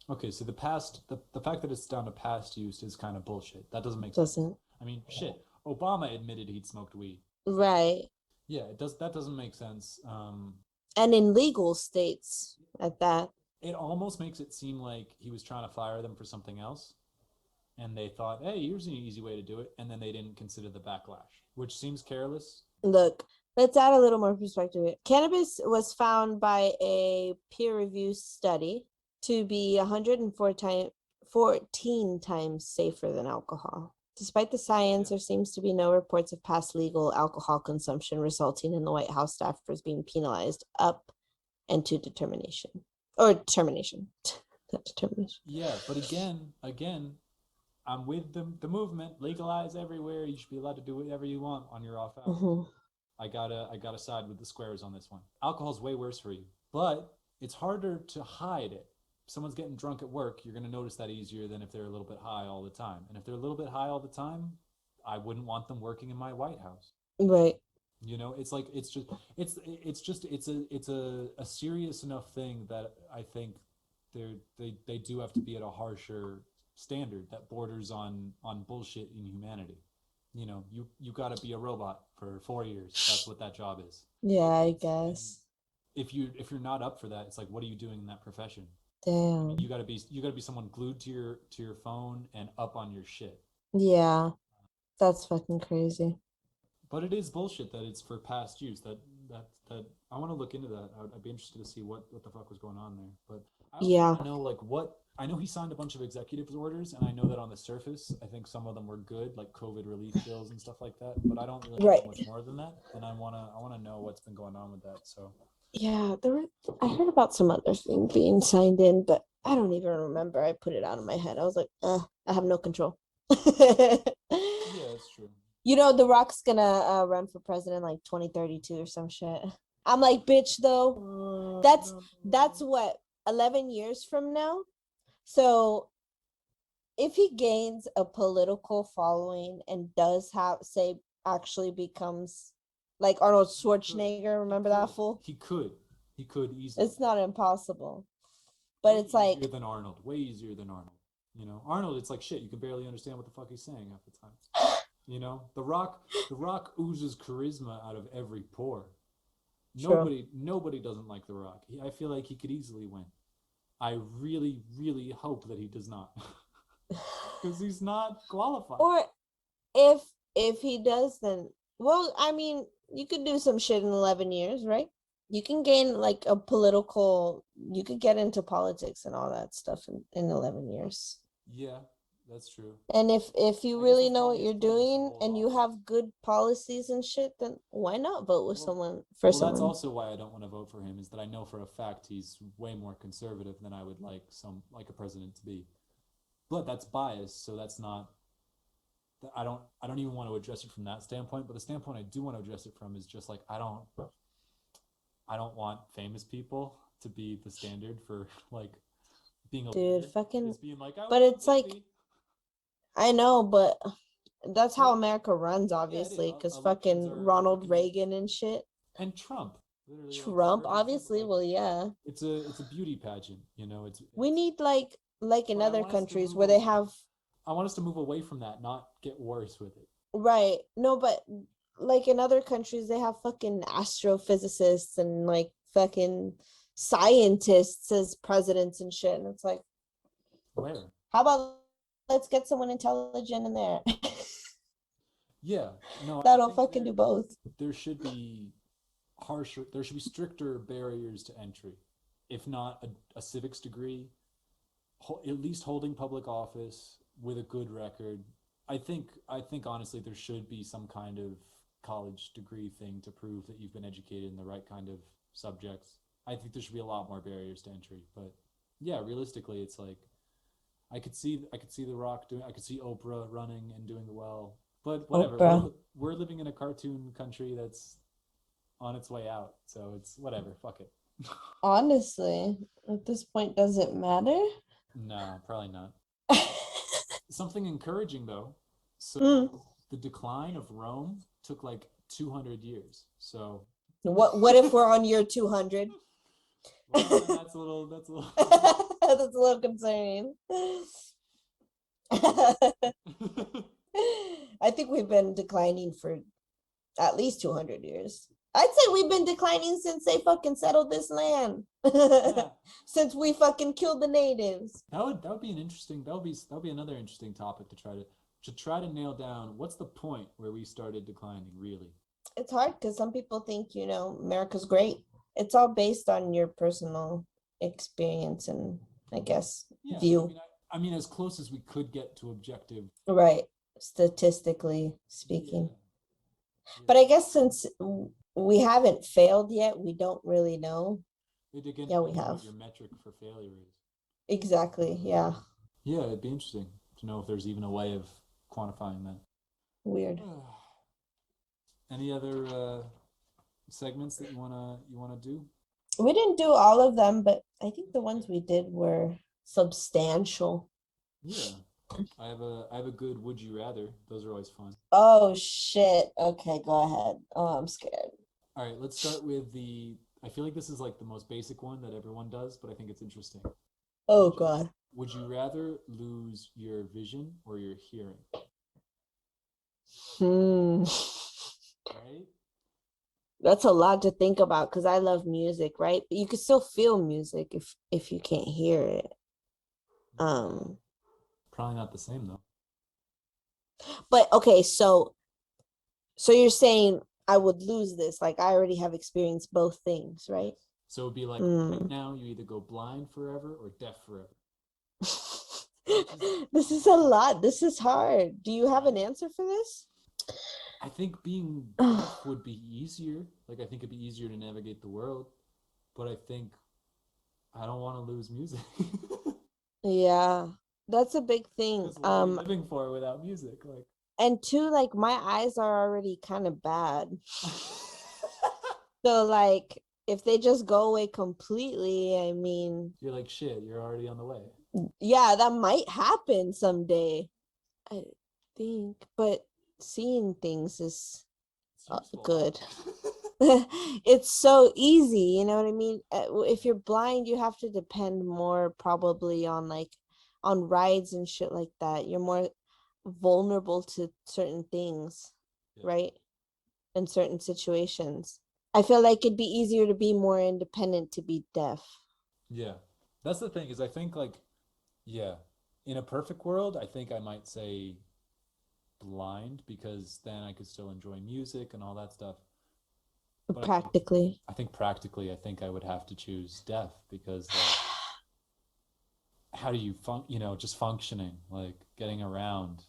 Okay, so the fact that it's down to past use is kind of bullshit. That doesn't make sense. Doesn't. I mean, shit. Obama admitted he'd smoked weed. Right. Yeah, it does. That doesn't make sense. And in legal states at that. It almost makes it seem like he was trying to fire them for something else, and they thought, "Hey, here's an easy way to do it," and then they didn't consider the backlash, which seems careless. Look, let's add a little more perspective here. Cannabis was found by a peer review study to be 114 times safer than alcohol. Despite the science, Yeah. there seems to be no reports of past legal alcohol consumption resulting in the White House staffers being penalized up and to determination. Or termination. Not determination. Yeah, but again, I'm with the movement. Legalize everywhere. You should be allowed to do whatever you want on your off hours. Mhm. I gotta side with the squares on this one. Alcohol's way worse for you, but it's harder to hide it. If someone's getting drunk at work, you're gonna notice that easier than if they're a little bit high all the time. And if they're a little bit high all the time, I wouldn't want them working in my White House. Right. You know, it's like it's a serious enough thing that I think they do have to be at a harsher standard that borders on bullshit and humanity. You know, you got to be a robot for 4 years. That's what that job is. Yeah, I And guess. if you're not up for that, it's like, what are you doing in that profession? I mean, Damn. you got to be someone glued to your phone and up on your shit. Yeah, that's fucking crazy. But it is bullshit that it's for past use. That I want to look into that. I'd be interested to see what the fuck was going on there. But I also Yeah. want to know like what I know he signed a bunch of executive orders, and I know that on the surface, I think some of them were good, like COVID relief bills and stuff like that. But I don't really know Right. much more than that, and I wanna know what's been going on with that. So Yeah, I heard about some other thing being signed in, but I don't even remember. I put it out of my head. I was like, I have no control. yeah, that's true. The Rock's gonna run for president like 2032 or some shit. I'm like, bitch, though. That's No. what 11 years from now. So if he gains a political following and does have say actually becomes like Arnold He could. Schwarzenegger, He remember that could. fool? He could. He could easily. It's not impossible. But Way it's easier like, than Arnold. Way easier than Arnold. You know, Arnold, it's like shit. You can barely understand what the fuck he's saying half the time. You know, the Rock oozes charisma out of every pore. True. Nobody doesn't like the Rock. I feel like he could easily win. I really, really hope that he does not, because he's not qualified. Or if he does, then well, I mean, you could do some shit in 11 years, right? You can gain like a political, you could get into politics and all that stuff in 11 years. Yeah, that's true. And if you I guess really that's know probably what his you're plan, is to doing hold and you off. have good policies and shit, then why not vote with Well, someone for well, that's someone? also why I don't want to vote for him. Is that I know for a fact he's way more conservative than I would like a president to be. But that's biased, so that's not. I don't even want to address it from that standpoint. But the standpoint I do want to address it from is just like I don't want famous people to be the standard for like being a Dude, leader. fucking, Is being like, I but want it's like, Disney. I know, but that's how Well, America runs, yeah, it is. obviously, because Elections fucking are Ronald fucking, Reagan and shit. and Trump. Literally, like the Trump, perfect example. obviously, Like well, yeah. it's a beauty pageant. We It's. need like in But I other want us to countries move. where they have, I want us to move away from that, not get worse with it. right. No, but like in other countries, they have fucking astrophysicists and like fucking scientists as presidents and shit. And it's like, Where? how about let's get someone intelligent in there Yeah. No, I that'll think fucking do both. there should be harsher. There should be stricter barriers to entry, if not a civics degree, at least holding public office with a good record. I think honestly there should be some kind of college degree thing to prove that you've been educated in the right kind of subjects. I think there should be a lot more barriers to entry. But yeah, realistically, it's like I could see The Rock doing. I could see Oprah running and doing well. But whatever. Oprah. We're living in a cartoon country that's on its way out. So it's whatever. Fuck it. Honestly, at this point, does it matter? No, probably not. Something encouraging though. Mm. So the decline of Rome took like 200 years. So What if we're on year 200? well, then that's a little. That's a little concerning. I think we've been declining for at least 200 years. I'd say we've been declining since they fucking settled this land. Yeah. Since we fucking killed the natives. That would be an interesting. That would be another interesting topic to try to nail down. What's the point where we started declining? Really? It's hard because some people think, America's great. It's all based on your personal experience and I guess Yeah. I view. mean, I mean, as close as we could get to objective. Right. Statistically Yeah. speaking. Yeah. But I guess since we haven't failed yet, we don't really know. It again Yeah, we depends on have. what your metric for failure is. Exactly. Yeah. Yeah, it'd be interesting to know if there's even a way of quantifying that. Weird. Any other segments that you wanna do? We didn't do all of them, but I think the ones we did were substantial. Yeah, I have a good would you rather. Those are always fun. Oh shit. Okay, go ahead. Oh, I'm scared. All right, let's start with the. I feel like this is like the most basic one that everyone does, but I think it's interesting. Oh Would you, god. would you rather lose your vision or your hearing? Hmm. Right? That's a lot to think about because I love music, right? But you can still feel music if you can't hear it. Probably not the same though. But okay, so you're saying I would lose this. Like I already have experienced both things, right? So it'd be like Hmm. right now you either go blind forever or deaf forever. This is a lot. This is hard. Do you have an answer for this? I think being deaf would be easier. Like I think it'd be easier to navigate the world, but I think I don't want to lose music. Yeah, that's a big thing. Because what are we living for without music? Like, And two, like my eyes are already kind of bad. So like if they just go away completely, I mean, you're like shit. You're already on the way. yeah, that might happen someday, I think. But seeing things is It's useful. good. It's so easy, you know what I mean? If you're blind, you have to depend more probably on rides and shit like that. You're more vulnerable to certain things, Yeah. right? In certain situations. I feel like it'd be easier to be more independent to be deaf. Yeah. That's the thing is I think like, yeah, in a perfect world, I think I might say blind because then I could still enjoy music and all that stuff. But Practically. I think practically, I think I would have to choose deaf because like, how do you just functioning, like getting around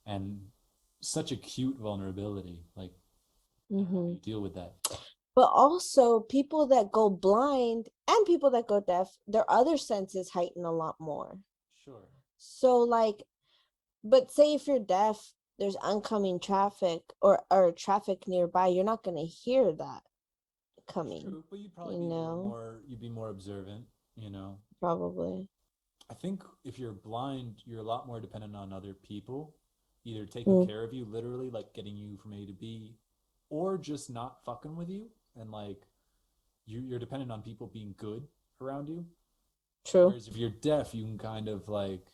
and such acute vulnerability. Like, how do Hmm. you deal with that? But also, people that go blind and people that go deaf, their other senses heighten a lot more. Sure. So, like, but say if you're deaf, there's oncoming traffic or traffic nearby, you're not going to hear that That's coming, true, but you'd probably you be a little know, more, you'd be more observant, you know. probably. I think if you're blind, you're a lot more dependent on other people, either taking Mm, care of you, literally, like getting you from A to B, or just not fucking with you. And like, you're dependent on people being good around you. true. Whereas if you're deaf, you can kind of like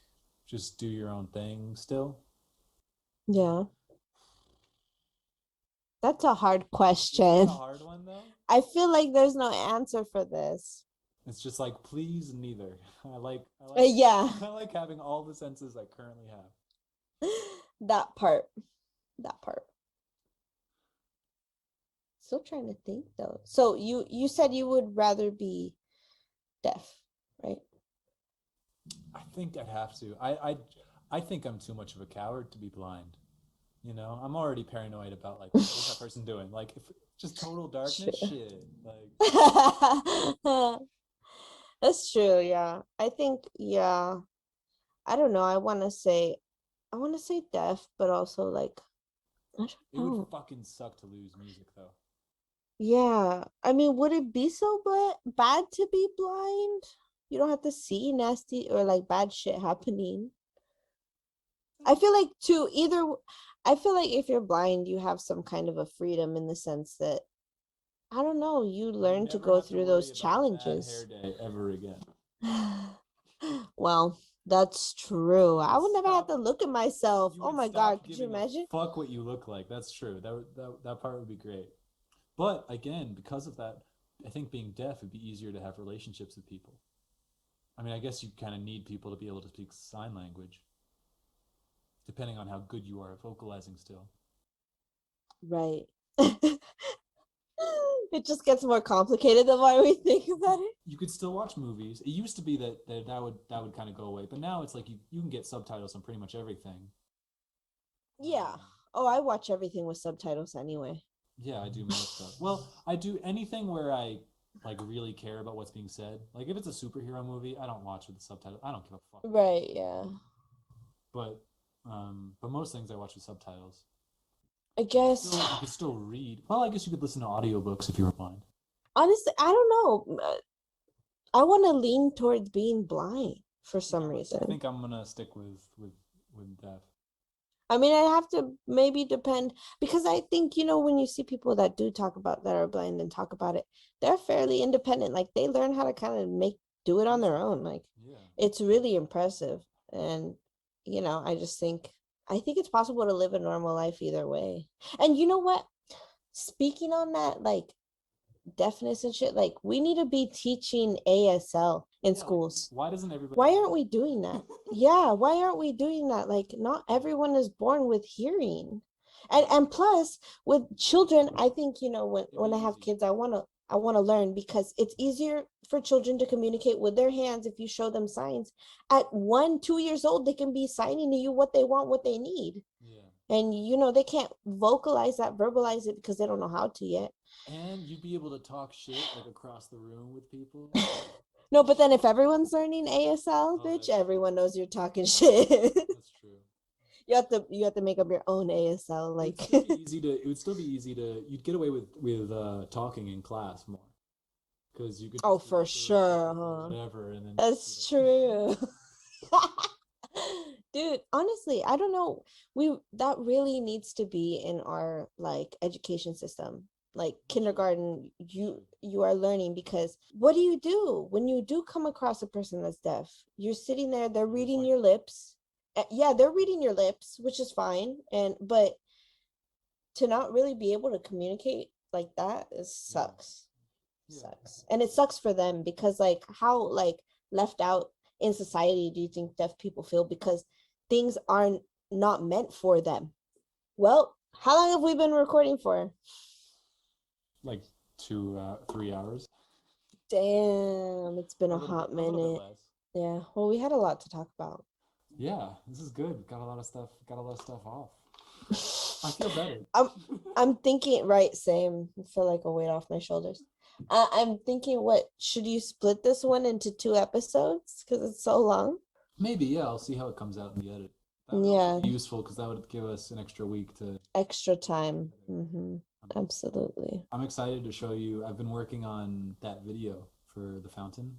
just do your own thing still. Yeah. That's a hard Isn't that question. a hard one though? I feel like there's no answer for this. It's just like please neither. I like Yeah, I like having all the senses I currently have. that part. That part. Still trying to think though. So you said you would rather be deaf, right? I think I'd have to. I think I'm too much of a coward to be blind. You know, I'm already paranoid about like what's that person doing? Like if just total darkness, Sure. shit. Like That's true, yeah. I think, yeah. I don't know. I want to say deaf, but also like I don't it would know. fucking suck to lose music though. Yeah. I mean, would it be so bad to be blind? You don't have to see nasty or like bad shit happening. I feel like to either I feel like if you're blind, you have some kind of a freedom in the sense that I don't know, you You learn to never go have to through those worry about a bad hair challenges. day ever again. Well, that's true. You I would would never have stop to look at myself. you Oh would my God, stop could you giving a imagine? fuck what you look like. That's true. That part would be great. But again, because of that, I think being deaf would be easier to have relationships with people. I mean, I guess you kind of need people to be able to speak sign language, depending on how good you are at vocalizing still. Right. It just gets more complicated the more we think about it. You could still watch movies. It used to be that would kind of go away, but now it's like you can get subtitles on pretty much everything. Yeah. Um, Oh, I watch everything with subtitles anyway. yeah, I do most stuff. Well, I do anything where I like really care about what's being said. Like if it's a superhero movie, I don't watch with the subtitles. I don't give a fuck what they're Right, saying. yeah. But most things I watch with subtitles. I You could guess still you could still read. Well, I guess you could listen to audiobooks if you were blind. honestly, I don't know. I want to lean towards being blind for Yeah, some I reason. think I'm gonna stick with deaf. I mean, I have to maybe depend because I think, when you see people that do talk about that are blind and talk about it, they're fairly independent. Like they learn how to kind of do it Do on their something. own. Like Yeah. it's really impressive. And, I just I think it's possible to live a normal life either way. And you know what? Speaking on that, like deafness and shit, like we need to be teaching ASL in Yeah, like schools. why doesn't everybody Why do aren't we doing that? Yeah, why aren't we doing that? Like not that? everyone is born with hearing. Yeah. And plus with children, I think, It'd when be I have easy. kids, I want to learn because it's easier for children to communicate with their hands if you show them signs. At 1, 2 years old, they can be signing to you what they want, what they need. Yeah. And they can't verbalize it because they don't know how to yet. And you'd be able to talk shit like across the room with people. No, but then if everyone's learning ASL, Oh, bitch, that's true. everyone knows you're talking shit. That's true. You have to make up your own ASL, It would like. still be easy to. It would still be easy to. You'd get away with talking in class more because you could Oh, just for lecture or sure, talk or huh? whatever, and then That's true. Dude, honestly, I don't know. That really needs to be in our like education system. Like it should. kindergarten, It you should. you are learning because what do you do when you do come across a person that's deaf? You're sitting there, they're You just reading like your lips, yeah, they're reading your lips, which is fine, but to not really be able to communicate like that sucks. Yeah. Sucks. And it sucks for them because like how like left out in society do you think deaf people feel because things aren't not meant for them? Well, how long have we been recording for? Like 3 hours. Damn, it's been a hot A little bit minute. less. Yeah. Well, we had a lot to talk about. Yeah, this is good. Got a lot of stuff. Got a lot of stuff off. I feel better. I'm thinking, right, same. I feel like a weight off my shoulders. I'm thinking, what should you split this one into 2 episodes because it's so long? Maybe, yeah. I'll see how it comes out in the edit. That would Yeah, also be useful because that would give us an extra week to. extra time. Absolutely. I'm excited to show you. I've been working on that video for the fountain.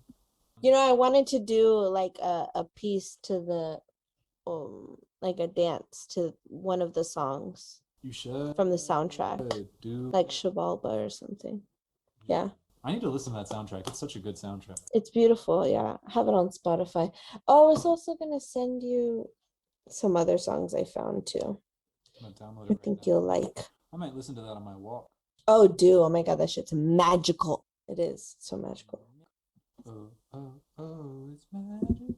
You know, I wanted to do like a piece to the like a dance to one of the songs You should from the soundtrack, do like Shabalba or something. Yeah. I need to listen to that soundtrack. It's such a good soundtrack. It's beautiful. Yeah. I have it on Spotify. Oh, I was also gonna send you some other songs I found too. I'm gonna download I it right think now. you'll like. I might listen to that on my walk. Oh, do. Oh my God, that shit's magical. It is so magical. Oh, oh, oh, it's magic.